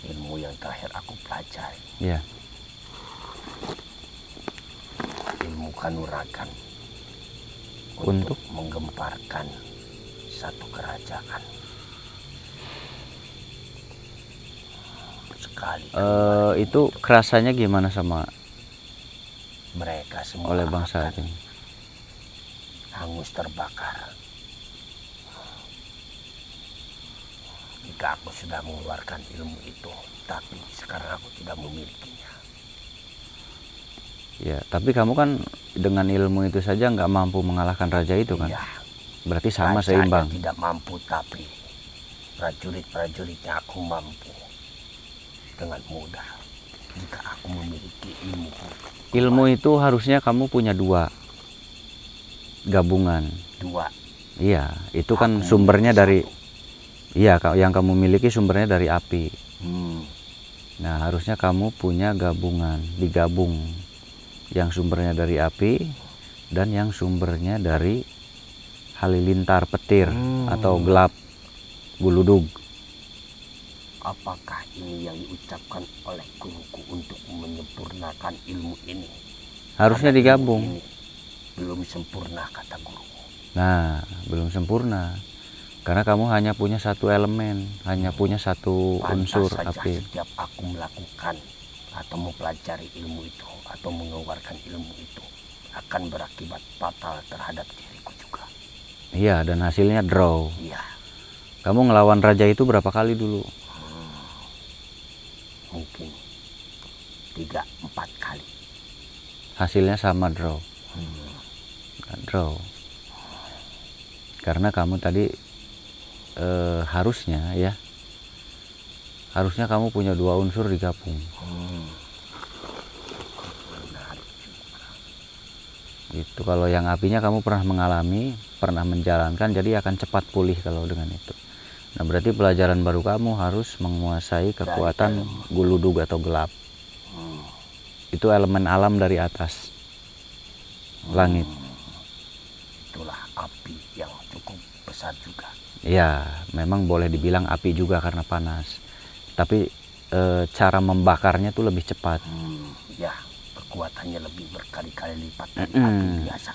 Ilmu yang terakhir aku pelajari, Ya. ilmu kanuragan. Untuk menggemparkan satu kerajaan. Sekali itu kerasanya gimana sama mereka semua oleh bangsa akan ini? hangus terbakar jika aku sudah mengeluarkan ilmu itu, tapi sekarang aku tidak memilikinya. Ya, tapi kamu kan dengan ilmu itu saja nggak mampu mengalahkan raja itu kan? Iya, Berarti sama rajanya seimbang. tidak mampu, tapi prajurit-prajuritnya aku mampu dengan mudah jika aku memiliki ilmu. Ilmu itu harusnya kamu punya 2 gabungan. 2. Iya, itu kan Aku sumbernya dari, memiliki iya yang kamu miliki sumbernya dari api. 1. Nah, harusnya kamu punya gabungan, digabung. Yang sumbernya dari api dan yang sumbernya dari halilintar petir atau gelap. Guludug. Apakah ini yang diucapkan oleh guruku untuk menyempurnakan ilmu ini? Harusnya Karena digabung. ilmu ini belum sempurna, kata guruku. Nah, belum sempurna. Karena kamu hanya punya satu elemen, hanya punya satu Pantas unsur saja api. setiap aku melakukan atau mempelajari ilmu itu atau mengeluarkan ilmu itu akan berakibat fatal terhadap diriku juga. Iya, dan hasilnya draw. Iya. Kamu ngelawan raja itu berapa kali dulu? Mungkin 3-4 kali. Hasilnya sama, draw. Draw. Karena kamu tadi harusnya kamu punya 2 unsur digabung. Itu kalau yang apinya kamu pernah mengalami, pernah menjalankan, jadi akan cepat pulih kalau dengan itu. Nah, berarti pelajaran baru kamu harus menguasai kekuatan guludug atau gelap. Itu elemen alam dari atas langit. Itulah api yang cukup besar juga. Ya, memang boleh dibilang api juga karena panas. Tapi cara membakarnya tuh lebih cepat. Ya, kekuatannya lebih berkali-kali lipat dari api biasa.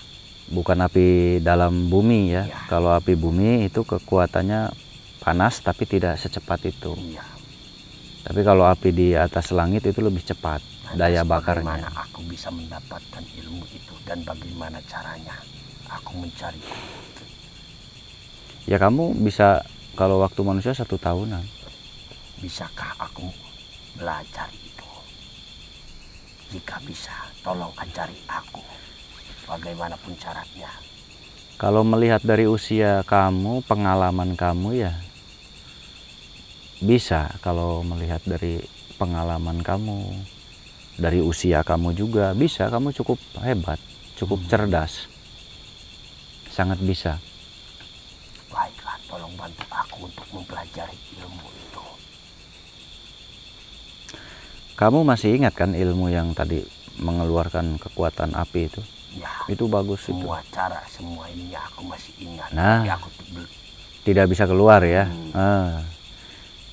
Bukan api dalam bumi ya. Ya. Kalau api bumi itu kekuatannya panas tapi tidak secepat itu. Iya. Tapi kalau api di atas langit itu lebih cepat daya bakarnya. Bagaimana aku bisa mendapatkan ilmu itu dan bagaimana caranya aku mencari? Ya kamu bisa, kalau waktu manusia 1 tahunan. Bisakah aku belajar itu? Jika bisa, tolong ajari aku bagaimanapun caranya. Kalau melihat dari usia kamu, pengalaman kamu ya bisa. Kalau melihat dari pengalaman kamu, dari usia kamu juga bisa. Kamu cukup hebat, cukup cerdas, sangat bisa. Baiklah, tolong bantu aku untuk mempelajari ilmu itu. Kamu masih ingat kan ilmu yang tadi mengeluarkan kekuatan api itu? Ya, Itu bagus itu. semua cara, semua ini aku masih ingat. Nah, Tapi aku tidak bisa keluar ya.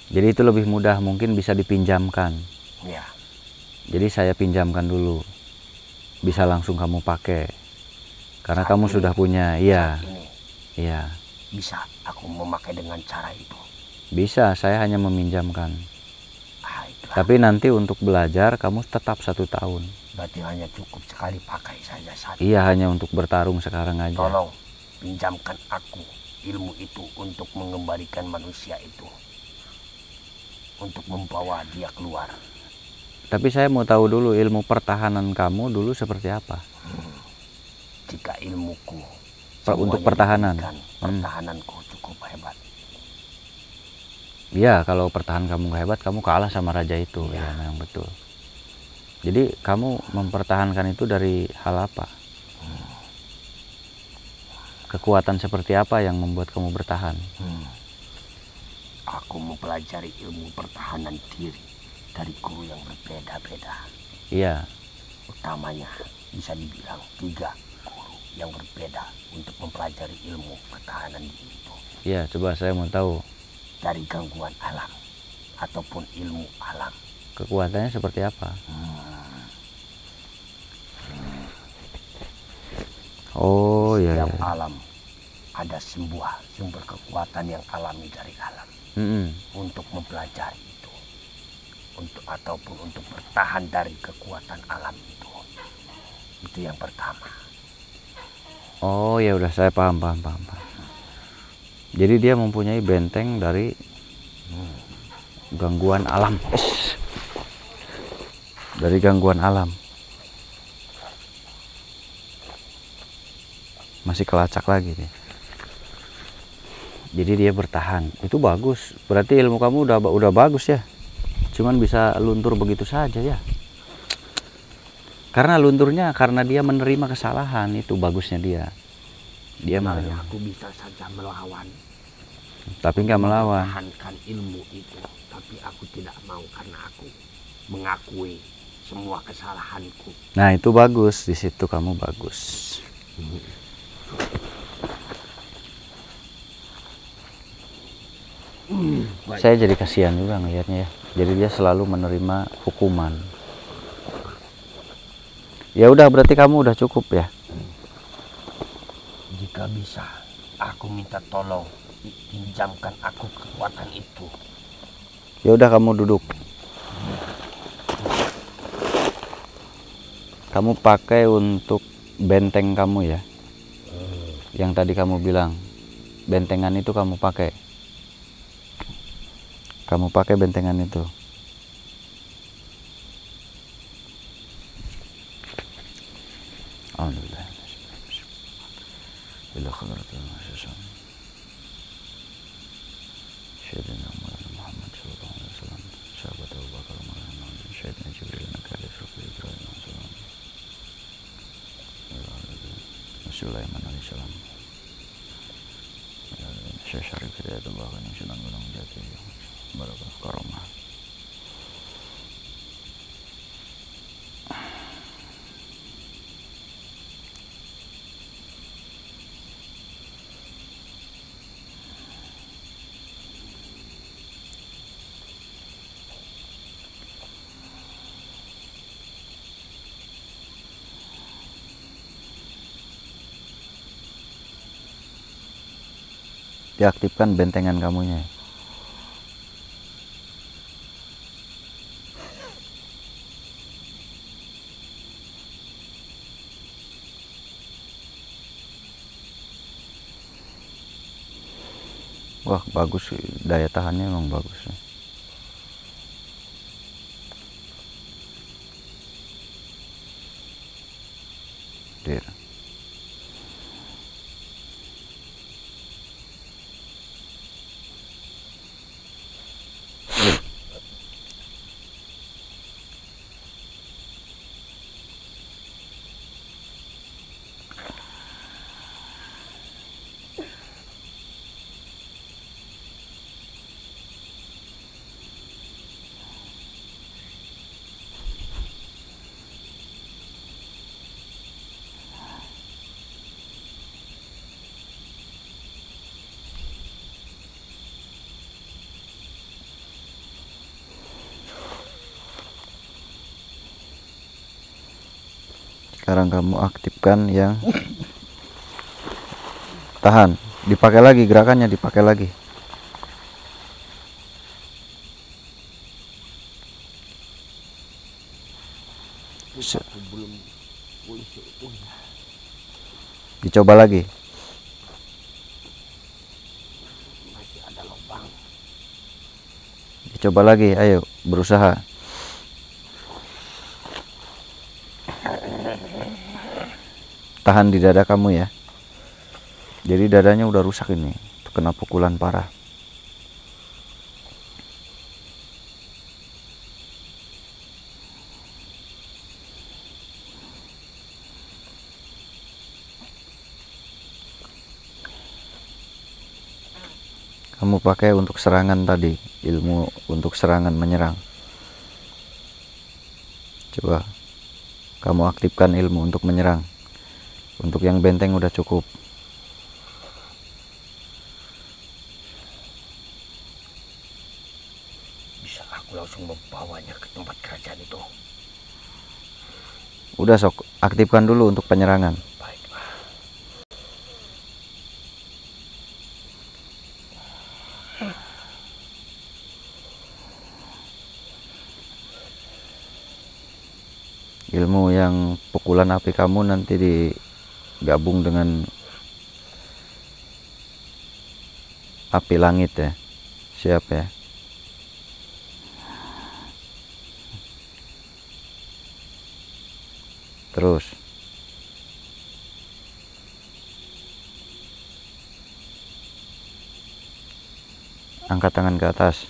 Jadi itu lebih mudah, mungkin bisa dipinjamkan. ya, Jadi saya pinjamkan dulu, bisa langsung kamu pakai. Karena Saat kamu ini, sudah punya, iya, ini iya. bisa aku memakai dengan cara itu. Bisa, saya hanya meminjamkan. Itulah. Tapi nanti untuk belajar kamu tetap 1 tahun. Berarti hanya cukup sekali pakai saja saat Iya, hanya untuk bertarung sekarang aja. Tolong pinjamkan aku ilmu itu untuk mengembalikan manusia itu, untuk membawa dia keluar. Tapi saya mau tahu dulu ilmu pertahanan kamu dulu seperti apa? Jika ilmuku Untuk semuanya pertahanan. diberikan, pertahananku cukup hebat. Iya, kalau pertahanan kamu gak hebat, kamu kalah sama raja itu. Ya, memang betul. Jadi kamu mempertahankan itu dari hal apa? Kekuatan seperti apa yang membuat kamu bertahan? Aku mempelajari ilmu pertahanan diri dari guru yang berbeda-beda. Iya. Utamanya bisa dibilang 3 guru yang berbeda untuk mempelajari ilmu pertahanan diri itu. Iya, coba saya mau tahu. Dari gangguan alam ataupun ilmu alam. Kekuatannya seperti apa? Oh ya. Setiap alam ada sebuah sumber kekuatan yang alami dari alam. Untuk mempelajari itu, ataupun untuk bertahan dari kekuatan alam itu yang pertama. Oh ya udah, saya paham. Jadi dia mempunyai benteng dari gangguan alam. Dari gangguan alam. Masih kelacak lagi nih. Jadi dia bertahan. Itu bagus. Berarti ilmu kamu udah bagus ya. Cuman bisa luntur begitu saja ya. Karena lunturnya karena dia menerima kesalahan, itu bagusnya dia. Dia Sebenarnya aku bisa saja melawan. Tapi nggak melawan. Mempertahankan ilmu itu, tapi aku tidak mau karena aku mengakui semua kesalahanku. Nah, itu bagus. Di situ kamu bagus. Baik. Saya jadi kasihan juga ngelihatnya ya. Jadi dia selalu menerima hukuman. Ya udah, berarti kamu udah cukup ya. Jika bisa, aku minta tolong pinjamkan aku kekuatan itu. Ya udah, kamu duduk. Kamu pakai untuk benteng kamu ya. Yang tadi kamu bilang, bentengan itu kamu pakai. Kamu pakai bentengan itu. Alhamdulillah. Ila khadratul mahsyusam. Sayyidina Muhammad sallallahu alaihi wasallam. Sahabat Abu Bakar radhiyallahu Sayyidina Jibril nakali Rasul Ibrahim sallallahu Sulaiman alaihi salam. Syekh Syarif Hidayatullah kan yang Sunan Gunung Jati. Barakah karamah. Diaktifkan bentengan kamunya. Wah, bagus, daya tahannya memang bagus ya. Dir. Sekarang kamu aktifkan yang tahan, dipakai lagi gerakannya, dipakai lagi. Dicoba lagi. Masih ada lubang. Dicoba lagi, ayo berusaha. Tahan di dada kamu ya. Jadi dadanya udah rusak ini, kena pukulan parah. Kamu pakai untuk serangan tadi, ilmu untuk serangan menyerang. Coba kamu aktifkan ilmu untuk menyerang. Untuk yang benteng udah cukup. Bisa aku langsung membawanya ke tempat kerajaan itu. Udah sok, aktifkan dulu untuk penyerangan. Baiklah. Ilmu yang pukulan api kamu nanti digabung dengan api langit ya. Siap ya. Terus angkat tangan ke atas.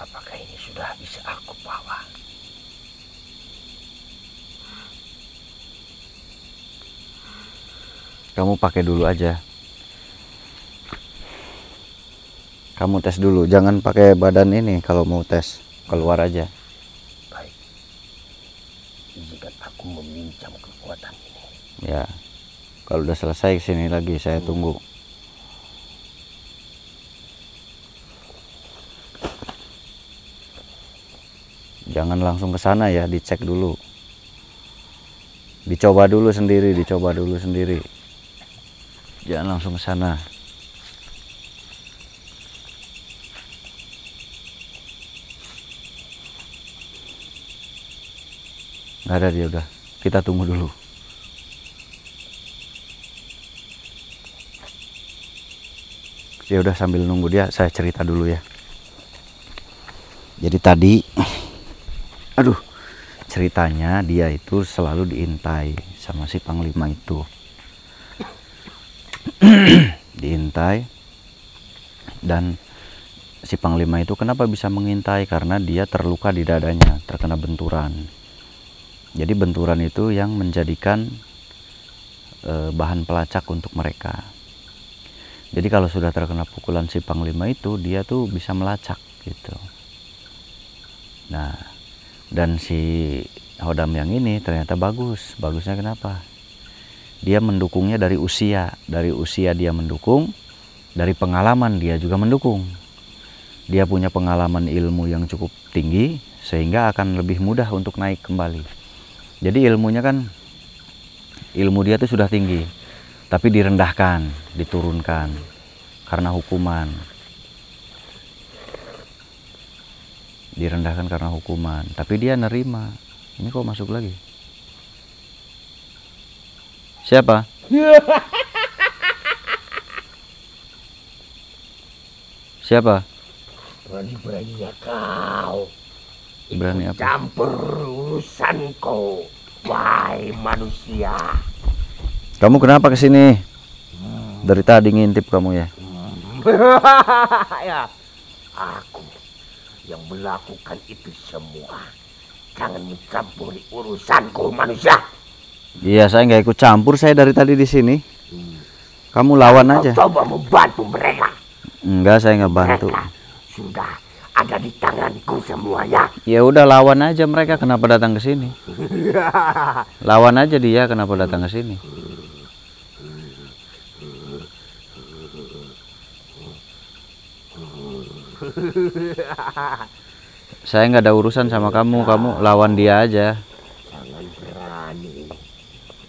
Apakah ini sudah bisa aku bawa? Kamu pakai dulu aja. Kamu tes dulu, jangan pakai badan ini kalau mau tes, keluar aja. Baik. Izinkan aku meminjam kekuatan ini. Ya. Kalau udah selesai sini lagi saya tunggu. Jangan langsung ke sana ya, dicek dulu. Dicoba dulu sendiri, Jangan langsung ke sana. Nggak ada dia udah. Kita tunggu dulu. Ya udah, sambil nunggu dia saya cerita dulu ya. Jadi tadi ceritanya dia itu selalu diintai sama si Panglima itu. Diintai, dan si Panglima itu kenapa bisa mengintai? Karena dia terluka di dadanya, terkena benturan. Jadi benturan itu yang menjadikan bahan pelacak untuk mereka. Jadi kalau sudah terkena pukulan si Panglima itu, dia tuh bisa melacak gitu. Nah, dan si Hodam yang ini ternyata bagus. Bagusnya kenapa? Dia mendukungnya dari usia. Dari usia dia mendukung, dari pengalaman dia juga mendukung. Dia punya pengalaman ilmu yang cukup tinggi, sehingga akan lebih mudah untuk naik kembali. Jadi ilmunya kan, ilmu dia tuh sudah tinggi, tapi direndahkan, diturunkan karena hukuman. Direndahkan karena hukuman, tapi dia nerima. Ini kok masuk lagi? Siapa? Siapa? Berani-beraninya kau Berani apa? campur urusanku, wahai manusia. Kamu kenapa kesini? Dari tadi ngintip kamu ya? Ya, aku yang melakukan itu semua. Jangan mencampuri urusanku, manusia. Iya, saya nggak ikut campur. Saya dari tadi di sini. Kamu lawan aja. Kau coba membantu mereka. Enggak, saya nggak bantu. Mereka sudah ada di tanganku semuanya. Ya udah, lawan aja mereka. Kenapa datang ke sini? Lawan aja dia. Kenapa datang ke sini? Saya nggak ada urusan sama kamu. Kamu lawan dia aja. Jangan berani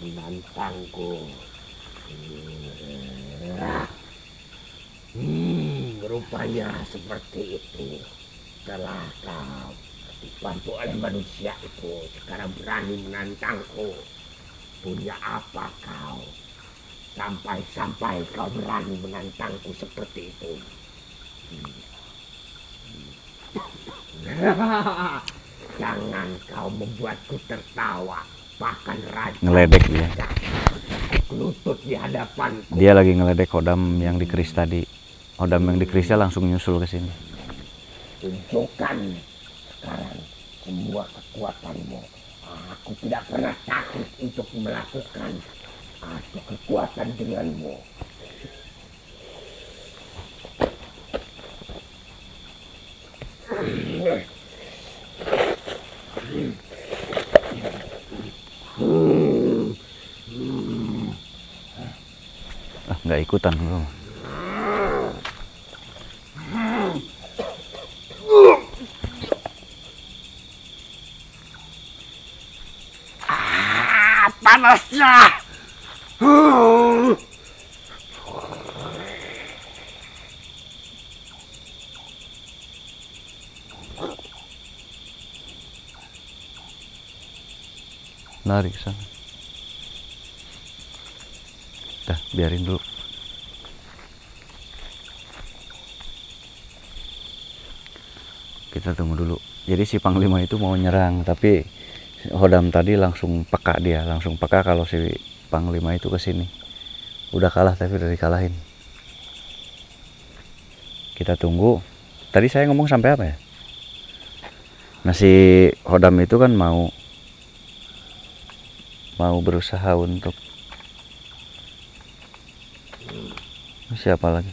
menantangku. Rupanya seperti itu. Setelah kau dibantu oleh manusia itu, sekarang berani menantangku. Punya apa kau? Sampai-sampai kau berani menantangku seperti itu. Jangan kau membuatku tertawa. Bahkan raja Ngeledek dia. lutut di hadapanku. Dia lagi ngeledek Hodam yang di keris tadi. Hodam yang di kerisnya langsung nyusul ke sini. Tunjukkan sekarang semua kekuatanmu. Aku tidak pernah takut untuk melakukan adu kekuatan denganmu. Nggak ikutan belum. Panasnya. Lari ke sana. Dah, biarin dulu. Kita tunggu dulu. Jadi si Panglima itu mau nyerang, tapi Hodam tadi langsung peka dia, langsung peka kalau si Panglima itu ke sini. Udah kalah tapi udah dikalahin. Kita tunggu. Tadi saya ngomong sampai apa ya? Nah si Hodam itu kan mau berusaha untuk siapa lagi?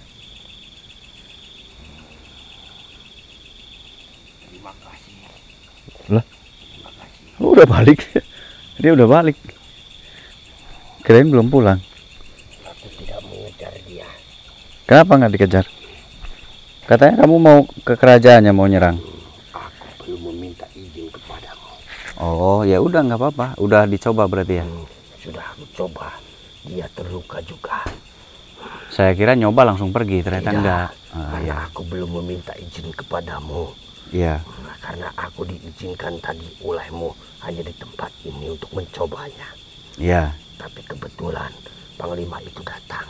Terima kasih. Lah, Terima kasih. udah balik. Dia udah balik. Kirain belum pulang. Aku tidak mengejar dia. Kenapa nggak dikejar? Katanya kamu mau ke kerajaannya, mau nyerang. Aku belum meminta izin kepadamu. Oh ya udah, nggak apa-apa. Udah dicoba berarti ya. Sudah aku coba. Dia terluka juga. Saya kira nyoba langsung pergi, ternyata Tidak, enggak. karena Ya. aku belum meminta izin kepadamu. Iya. Nah, karena aku diizinkan tadi olehmu hanya di tempat ini untuk mencobanya. Iya. Tapi kebetulan Panglima itu datang.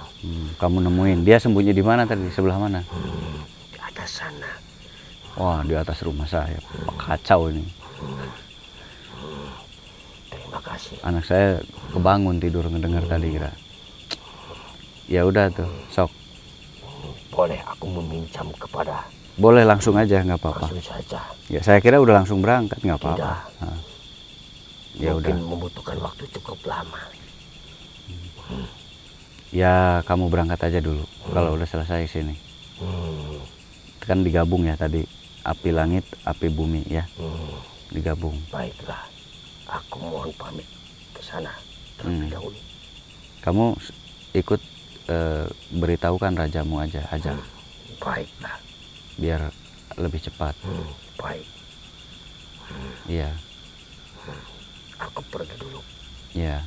Kamu nemuin dia sembunyi di mana tadi? Sebelah mana? Di atas sana. Wah, di atas rumah saya. Kacau ini. Terima kasih. Anak saya kebangun tidur ngedengar tadi kira. Ya udah tuh, sok. Boleh aku meminjam kepada Boleh langsung aja, nggak apa-apa. langsung saja. Ya saya kira udah langsung berangkat, nggak apa-apa. Tidak. Nah, ya udah. Mungkin membutuhkan waktu cukup lama. Ya kamu berangkat aja dulu. Kalau udah selesai sini. Hmm, Kan digabung ya tadi. Api langit, api bumi ya. Digabung. Baiklah. Aku mohon pamit ke sana terlebih dahulu. Kamu ikut beritahukan rajamu aja, Baiklah. biar lebih cepat. Baik. Iya, Aku pergi dulu. iya.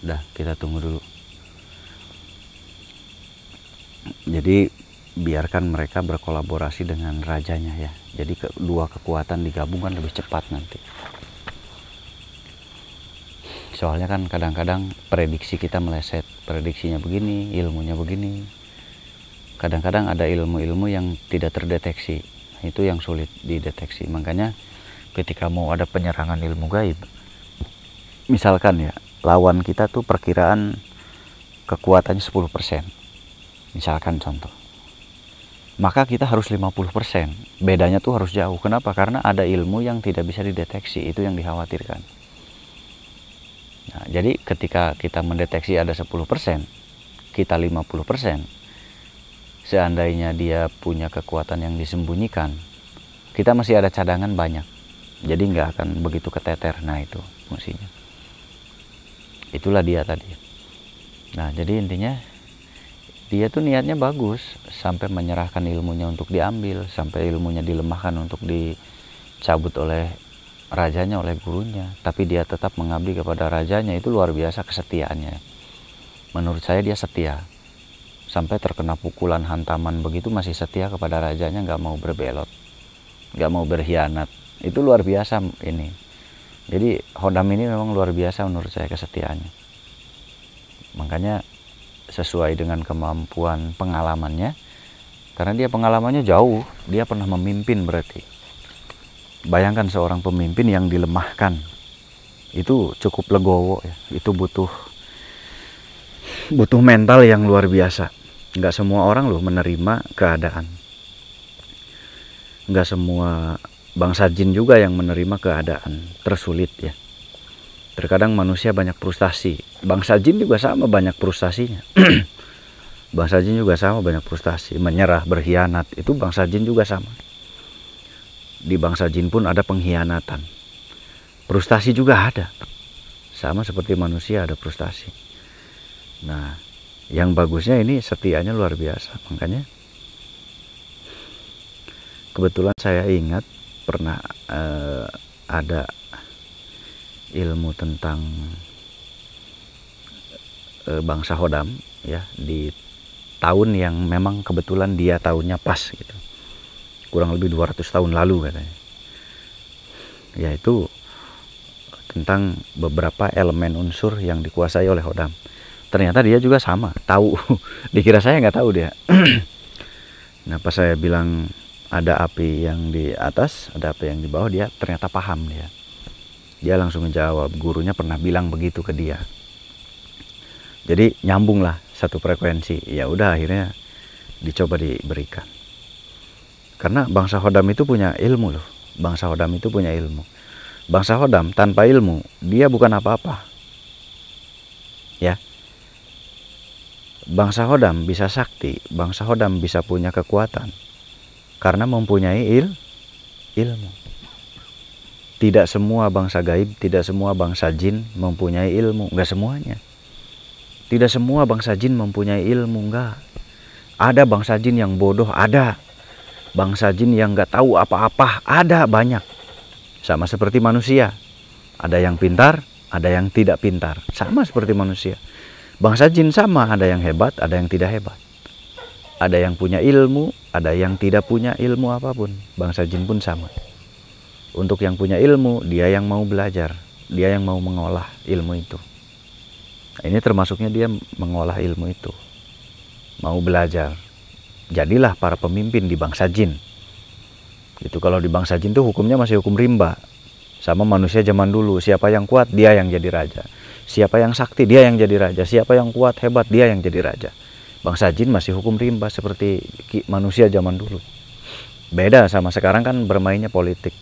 Udah, kita tunggu dulu. Jadi biarkan mereka berkolaborasi dengan rajanya ya. Jadi kedua kekuatan digabung kan lebih cepat nanti. Soalnya kan kadang-kadang prediksi kita meleset. Prediksinya begini, ilmunya begini. Kadang-kadang ada ilmu-ilmu yang tidak terdeteksi. Itu yang sulit dideteksi. Makanya ketika mau ada penyerangan ilmu gaib, misalkan ya, lawan kita tuh perkiraan kekuatannya 10%. Misalkan contoh. Maka kita harus 50%. Bedanya tuh harus jauh. Kenapa? Karena ada ilmu yang tidak bisa dideteksi. Itu yang dikhawatirkan. Nah, jadi ketika kita mendeteksi ada 10%, kita 50%, seandainya dia punya kekuatan yang disembunyikan, kita masih ada cadangan banyak. Jadi nggak akan begitu keteter. Nah itu fungsinya. Itulah dia tadi. Nah jadi intinya dia tuh niatnya bagus, sampai menyerahkan ilmunya untuk diambil, sampai ilmunya dilemahkan untuk dicabut oleh rajanya, oleh gurunya, tapi dia tetap mengabdi kepada rajanya. Itu luar biasa kesetiaannya. Menurut saya dia setia, sampai terkena pukulan hantaman begitu masih setia kepada rajanya, nggak mau berbelot, nggak mau berkhianat. Itu luar biasa ini. Jadi Hodam ini memang luar biasa menurut saya kesetiaannya. Makanya sesuai dengan kemampuan pengalamannya, karena dia pengalamannya jauh, dia pernah memimpin berarti. Bayangkan seorang pemimpin yang dilemahkan, itu cukup legowo ya. Itu butuh mental yang luar biasa. Nggak semua orang loh menerima keadaan. Nggak semua bangsa jin juga yang menerima keadaan tersulit ya. Terkadang manusia banyak frustasi. Bangsa jin juga sama banyak frustasinya. Bangsa jin juga sama banyak frustasi. Menyerah, berkhianat, itu bangsa jin juga sama. Di bangsa jin pun ada pengkhianatan. Frustasi juga ada. Sama seperti manusia ada frustasi. Nah, yang bagusnya ini setianya luar biasa. Makanya kebetulan saya ingat pernah ada ilmu tentang bangsa Hodam ya, di tahun yang memang kebetulan dia tahunnya pas gitu. Kurang lebih 200 tahun lalu katanya. Yaitu tentang beberapa elemen unsur yang dikuasai oleh Hodam. Ternyata dia juga sama, tahu. Dikira saya nggak tahu dia. Nah pas saya bilang ada api yang di atas, ada api yang di bawah, dia ternyata paham dia. Dia langsung menjawab, gurunya pernah bilang begitu ke dia. Jadi nyambung lah satu frekuensi. Ya udah akhirnya dicoba diberikan. Karena bangsa Hodam itu punya ilmu loh. Bangsa Hodam itu punya ilmu. Bangsa Hodam tanpa ilmu dia bukan apa-apa. Ya. Bangsa Hodam bisa sakti, bangsa Hodam bisa punya kekuatan karena mempunyai ilmu. Tidak semua bangsa gaib, tidak semua bangsa jin mempunyai ilmu, enggak semuanya. Tidak semua bangsa jin mempunyai ilmu, enggak. Ada bangsa jin yang bodoh, ada. Bangsa jin yang enggak tahu apa-apa, ada banyak. Sama seperti manusia. Ada yang pintar, ada yang tidak pintar. Sama seperti manusia. Bangsa jin sama, ada yang hebat, ada yang tidak hebat. Ada yang punya ilmu, ada yang tidak punya ilmu apapun. Bangsa jin pun sama. Untuk yang punya ilmu, dia yang mau belajar. Dia yang mau mengolah ilmu itu. Nah, ini termasuknya dia mengolah ilmu itu. Mau belajar. Jadilah para pemimpin di bangsa jin. Itu kalau di bangsa jin tuh hukumnya masih hukum rimba. Sama manusia zaman dulu. Siapa yang kuat, dia yang jadi raja. Siapa yang sakti, dia yang jadi raja. Siapa yang kuat, hebat, dia yang jadi raja. Bangsa jin masih hukum rimba seperti manusia zaman dulu. Beda sama sekarang kan bermainnya politik.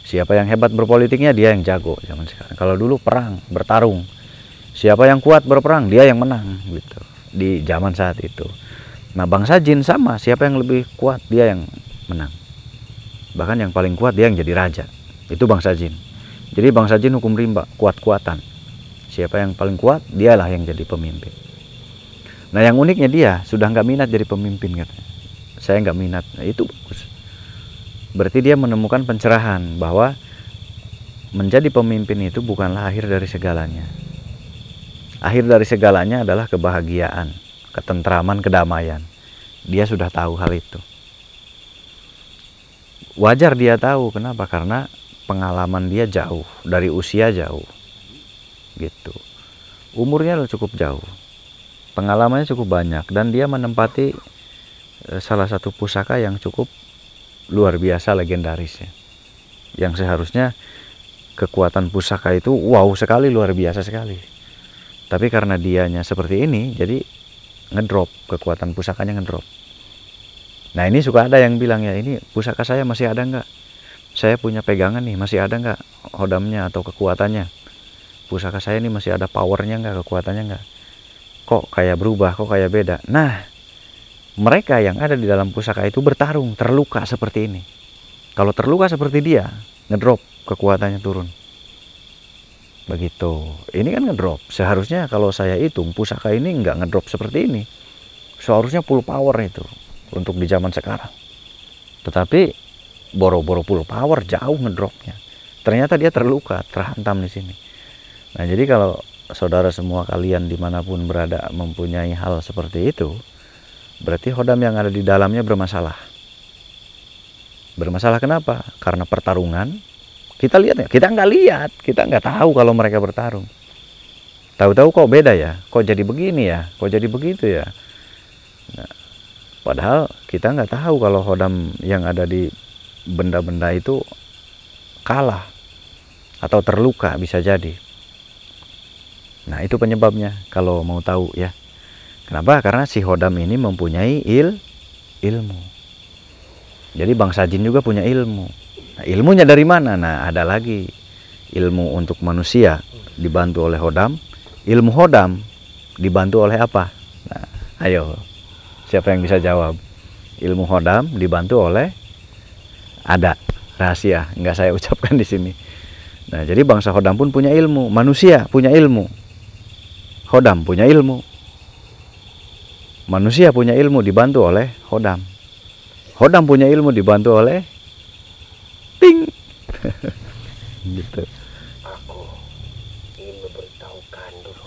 Siapa yang hebat berpolitiknya, dia yang jago zaman sekarang. Kalau dulu perang, bertarung. Siapa yang kuat berperang, dia yang menang gitu. Di zaman saat itu. Nah, bangsa jin sama, siapa yang lebih kuat, dia yang menang. Bahkan yang paling kuat, dia yang jadi raja. Itu bangsa jin. Jadi bangsa jin hukum rimba, kuat-kuatan. Siapa yang paling kuat, dialah yang jadi pemimpin. Nah, yang uniknya dia sudah nggak minat jadi pemimpin katanya. Saya nggak minat. Nah, itu bagus. Berarti dia menemukan pencerahan bahwa menjadi pemimpin itu bukanlah akhir dari segalanya. Akhir dari segalanya adalah kebahagiaan, ketentraman, kedamaian. Dia sudah tahu hal itu. Wajar dia tahu. Kenapa? Karena pengalaman dia jauh, dari usia jauh. Gitu. Umurnya cukup jauh. Pengalamannya cukup banyak dan dia menempati salah satu pusaka yang cukup luar biasa legendaris ya. Yang seharusnya kekuatan pusaka itu wow sekali, luar biasa sekali. Tapi karena dianya seperti ini, jadi ngedrop, kekuatan pusakanya ngedrop. Nah, ini suka ada yang bilang ya, ini pusaka saya masih ada nggak? Saya punya pegangan nih, masih ada nggak hodamnya atau kekuatannya? Pusaka saya ini masih ada powernya nggak, kekuatannya nggak? Kok kayak berubah, kok kayak beda? Nah, mereka yang ada di dalam pusaka itu bertarung, terluka seperti ini. Kalau terluka seperti dia, ngedrop, kekuatannya turun. Begitu. Ini kan ngedrop. Seharusnya kalau saya hitung, pusaka ini nggak ngedrop seperti ini. Seharusnya full power itu untuk di zaman sekarang. Tetapi boro-boro full power, jauh ngedropnya. Ternyata dia terluka, terhantam di sini. Nah, jadi kalau saudara semua kalian dimanapun berada mempunyai hal seperti itu, berarti hodam yang ada di dalamnya bermasalah. Bermasalah kenapa? Karena pertarungan. Kita lihat nggak? Kita nggak lihat, kita nggak tahu kalau mereka bertarung. Tahu-tahu kok beda ya, kok jadi begini ya, kok jadi begitu ya. Nah, padahal kita nggak tahu kalau hodam yang ada di benda-benda itu kalah atau terluka, bisa jadi. Nah, itu penyebabnya kalau mau tahu ya. Kenapa? Karena si hodam ini mempunyai ilmu. Jadi bangsa jin juga punya ilmu. Nah, ilmunya dari mana? Nah, ada lagi ilmu untuk manusia dibantu oleh hodam. Ilmu hodam dibantu oleh apa? Nah, ayo, siapa yang bisa jawab? Ilmu hodam dibantu oleh, ada rahasia, nggak saya ucapkan di sini. Nah, jadi bangsa hodam pun punya ilmu, manusia punya ilmu, hodam punya ilmu. Manusia punya ilmu dibantu oleh hodam. Hodam punya ilmu dibantu oleh ting. Gitu. Aku ingin memberitahukan dulu.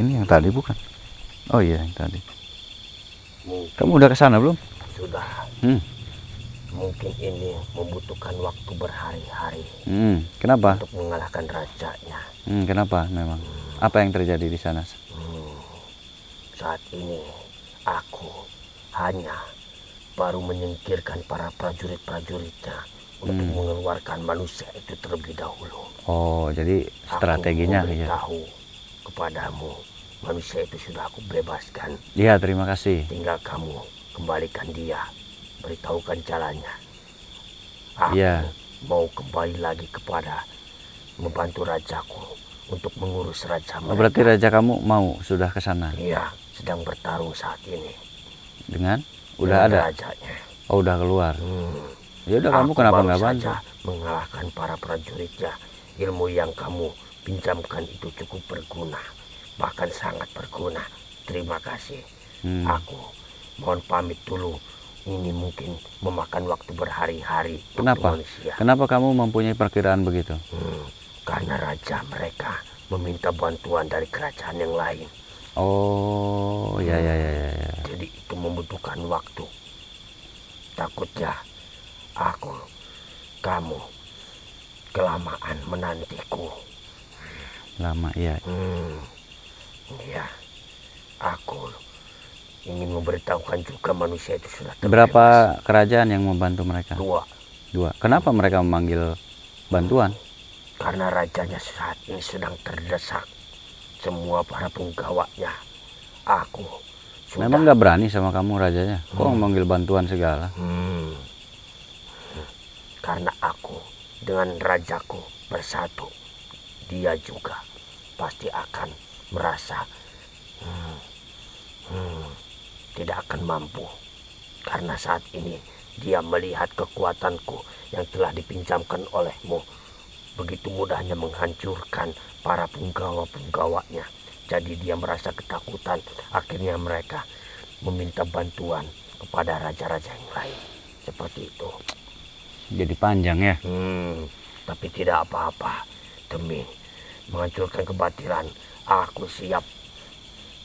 Ini yang tadi bukan? Oh iya, yang tadi. Mungkin Kamu udah ke sana belum? sudah. Mungkin ini membutuhkan waktu berhari-hari Kenapa? untuk mengalahkan rajanya. Kenapa memang? Apa yang terjadi di sana? Saat ini aku hanya baru menyingkirkan para prajurit-prajuritnya untuk mengeluarkan manusia itu terlebih dahulu. Oh, jadi strateginya aku ya. memberitahu kepadamu. Manusia itu sudah aku bebaskan. Iya, terima kasih. Tinggal kamu kembalikan dia, beritahukan jalannya. Aku Iya. mau kembali lagi kepada membantu rajaku untuk mengurus raja Oh, mereka. berarti raja kamu mau sudah ke sana Iya, sedang bertarung saat ini dengan udah dengan ada. rajanya. Oh, udah keluar. Ya udah, kamu Aku kenapa baru nggak bantu? saja mengalahkan para prajuritnya. Ilmu yang kamu pinjamkan itu cukup berguna, bahkan sangat berguna. Terima kasih. Aku mohon pamit dulu. Ini mungkin memakan waktu berhari-hari untuk Kenapa? manusia. Kenapa kamu mempunyai perkiraan begitu? Karena raja mereka meminta bantuan dari kerajaan yang lain. Oh, ya. Jadi itu membutuhkan waktu. Takutnya kamu kelamaan menantiku. Lama, iya. Ya, aku ingin memberitahukan juga manusia itu sudah terbebas. Berapa kerajaan yang membantu mereka? 2. 2. Kenapa mereka memanggil bantuan? Karena rajanya saat ini sedang terdesak. Semua para penggawanya. Aku sudah... Memang nggak berani sama kamu rajanya? Kok memanggil bantuan segala? Karena aku dengan rajaku bersatu, dia juga pasti akan merasa tidak akan mampu. Karena saat ini dia melihat kekuatanku yang telah dipinjamkan olehmu begitu mudahnya menghancurkan para penggawa-penggawanya. Jadi dia merasa ketakutan. Akhirnya mereka meminta bantuan kepada raja-raja yang lain. Seperti itu. Jadi panjang ya? Tapi tidak apa-apa. Demi menghancurkan kebatilan, aku siap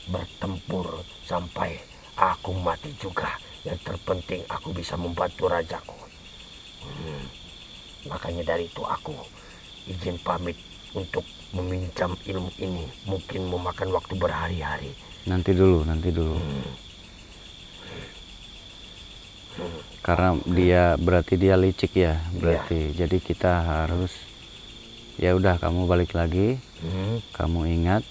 bertempur sampai aku mati juga. Yang terpenting aku bisa membantu rajaku. Makanya dari itu aku izin pamit untuk meminjam ilmu ini. Mungkin memakan waktu berhari-hari. Nanti dulu. Karena dia berarti dia licik ya, berarti. Jadi kita harus, ya udah, kamu balik lagi. Kamu ingat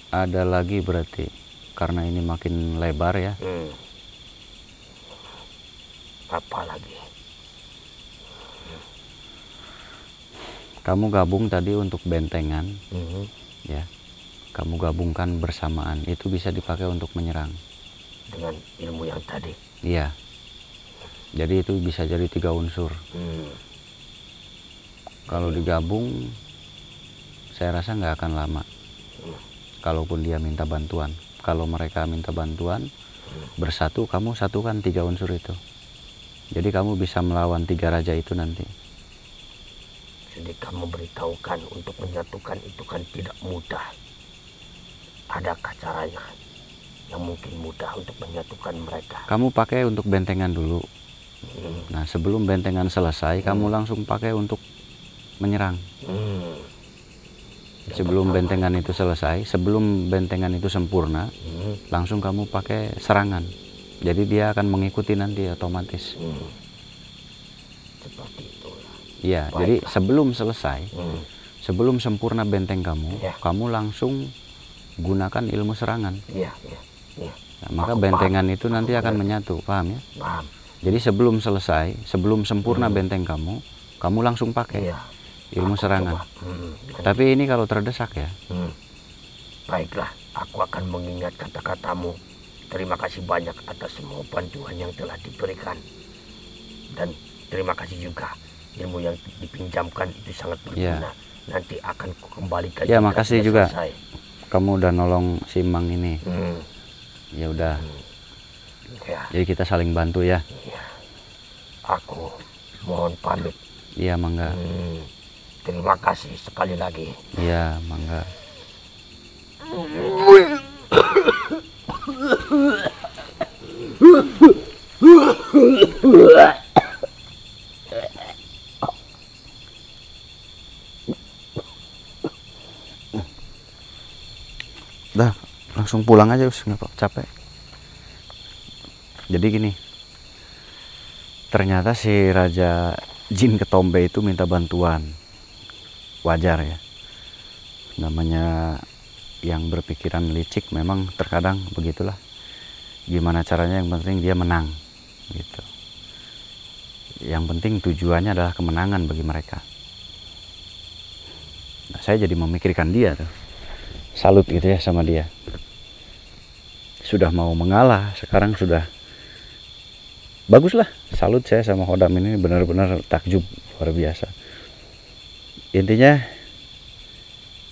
ada lagi berarti, karena ini makin lebar ya. Apa lagi? Kamu gabung tadi untuk bentengan, ya. Kamu gabungkan bersamaan, itu bisa dipakai untuk menyerang. Dengan ilmu yang tadi? Iya. Jadi itu bisa jadi 3 unsur. Kalau digabung, saya rasa nggak akan lama. Kalaupun dia minta bantuan, kalau mereka minta bantuan, bersatu, kamu satukan 3 unsur itu. Jadi kamu bisa melawan 3 raja itu nanti. Jadi kamu beritahukan untuk menyatukan itu kan tidak mudah. Adakah caranya yang mungkin mudah untuk menyatukan mereka? Kamu pakai untuk bentengan dulu. Nah, sebelum bentengan selesai, kamu langsung pakai untuk menyerang. Sebelum bentengan itu selesai, sebelum bentengan itu sempurna, langsung kamu pakai serangan. Jadi dia akan mengikuti nanti otomatis. Seperti itu. Iya, jadi sebelum selesai, sebelum sempurna benteng kamu, kamu langsung gunakan ilmu serangan. Iya. Nah, maka bentengan itu nanti akan menyatu, paham ya? Paham. Jadi sebelum selesai, sebelum sempurna benteng kamu, kamu langsung pakai ilmu serangan. Tapi ini kalau terdesak ya. Baiklah, aku akan mengingat kata-katamu. Terima kasih banyak atas semua bantuan yang telah diberikan. Dan terima kasih juga, ilmu yang dipinjamkan itu sangat berguna. Nanti akan kukembalikan. Ya, makasih juga. Selesai. Kamu udah nolong si Mang ini. Ya udah. Jadi kita saling bantu ya. Aku mohon pamit. Iya, mangga. Terima kasih sekali lagi. Iya, mangga. Dah, langsung pulang aja, Us, nggak capek. Jadi gini, ternyata si raja jin ketombe itu minta bantuan, wajar ya. Namanya yang berpikiran licik memang terkadang begitulah. Gimana caranya, yang penting dia menang gitu. Yang penting tujuannya adalah kemenangan bagi mereka. Nah, saya jadi memikirkan dia tuh. Salut gitu ya sama dia. Sudah mau mengalah, sekarang sudah bagus lah. Salut saya sama Hodam ini, benar-benar takjub, luar biasa. Intinya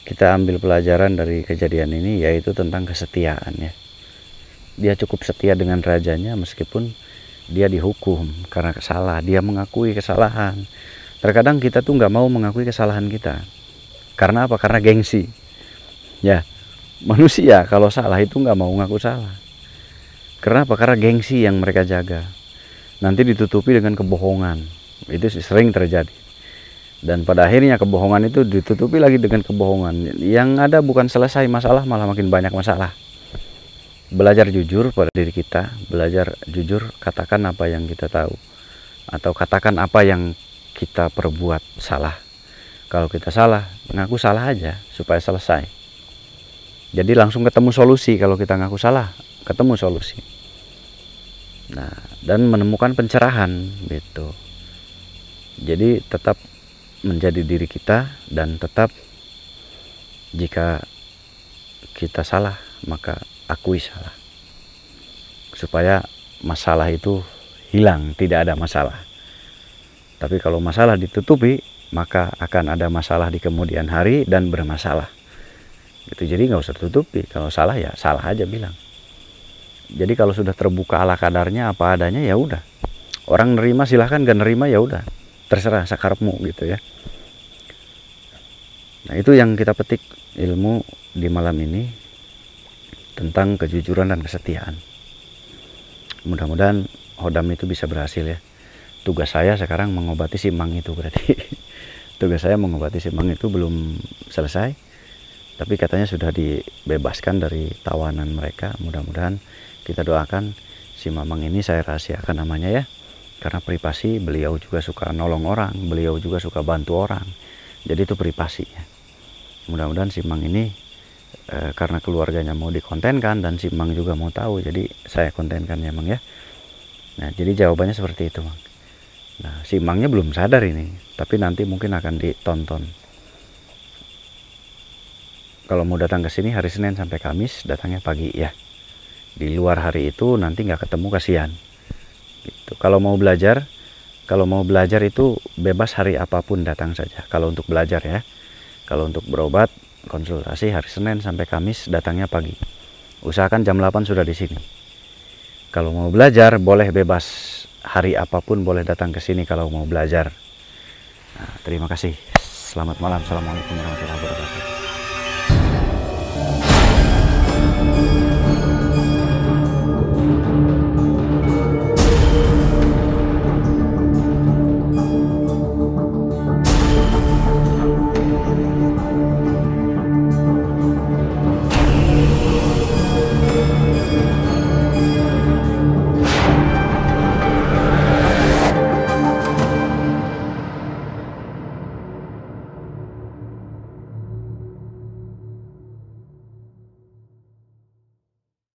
kita ambil pelajaran dari kejadian ini, yaitu tentang kesetiaan ya. Dia cukup setia dengan rajanya meskipun dia dihukum karena salah. Dia mengakui kesalahan. Terkadang kita tuh nggak mau mengakui kesalahan kita. Karena apa? Karena gengsi. Ya, manusia kalau salah itu nggak mau ngaku salah. Karena apa? Karena gengsi yang mereka jaga. Nanti ditutupi dengan kebohongan. Itu sering terjadi. Dan pada akhirnya kebohongan itu ditutupi lagi dengan kebohongan. Yang ada bukan selesai masalah, malah makin banyak masalah. Belajar jujur pada diri kita. Belajar jujur, katakan apa yang kita tahu. Atau katakan apa yang kita perbuat salah. Kalau kita salah, ngaku salah aja supaya selesai. Jadi langsung ketemu solusi. Kalau kita ngaku salah, ketemu solusi. Nah, dan menemukan pencerahan gitu. Jadi tetap menjadi diri kita, dan tetap jika kita salah maka akui salah, supaya masalah itu hilang, tidak ada masalah. Tapi kalau masalah ditutupi, maka akan ada masalah di kemudian hari dan bermasalah gitu. Jadi nggak usah tutupi. Kalau salah ya salah aja bilang. Jadi kalau sudah terbuka ala kadarnya apa adanya, ya udah. Orang nerima silahkan, gak nerima ya udah, terserah sakarepmu gitu ya. Nah, itu yang kita petik ilmu di malam ini tentang kejujuran dan kesetiaan. Mudah-mudahan Hodam itu bisa berhasil ya. Tugas saya sekarang mengobati si Mang itu berarti. Tugas saya mengobati si Mang itu belum selesai. Tapi katanya sudah dibebaskan dari tawanan mereka. Mudah-mudahan, kita doakan si Mamang ini, saya rahasiakan namanya ya. Karena privasi, beliau juga suka nolong orang, beliau juga suka bantu orang. Jadi itu privasinya. Mudah-mudahan si Mang ini karena keluarganya mau dikontenkan dan si Mang juga mau tahu, jadi saya kontenkan ya Mang ya. Nah, jadi jawabannya seperti itu Mang. Nah, si Mangnya belum sadar ini, tapi nanti mungkin akan ditonton. Kalau mau datang ke sini hari Senin sampai Kamis, datangnya pagi ya. Di luar hari itu nanti nggak ketemu, kasihan. Gitu. Kalau mau belajar itu bebas hari apapun datang saja. Kalau untuk belajar ya. Kalau untuk berobat, konsultasi hari Senin sampai Kamis, datangnya pagi. Usahakan jam 8 sudah di sini. Kalau mau belajar boleh bebas hari apapun, boleh datang ke sini kalau mau belajar. Nah, terima kasih. Selamat malam. Assalamualaikum warahmatullahi wabarakatuh.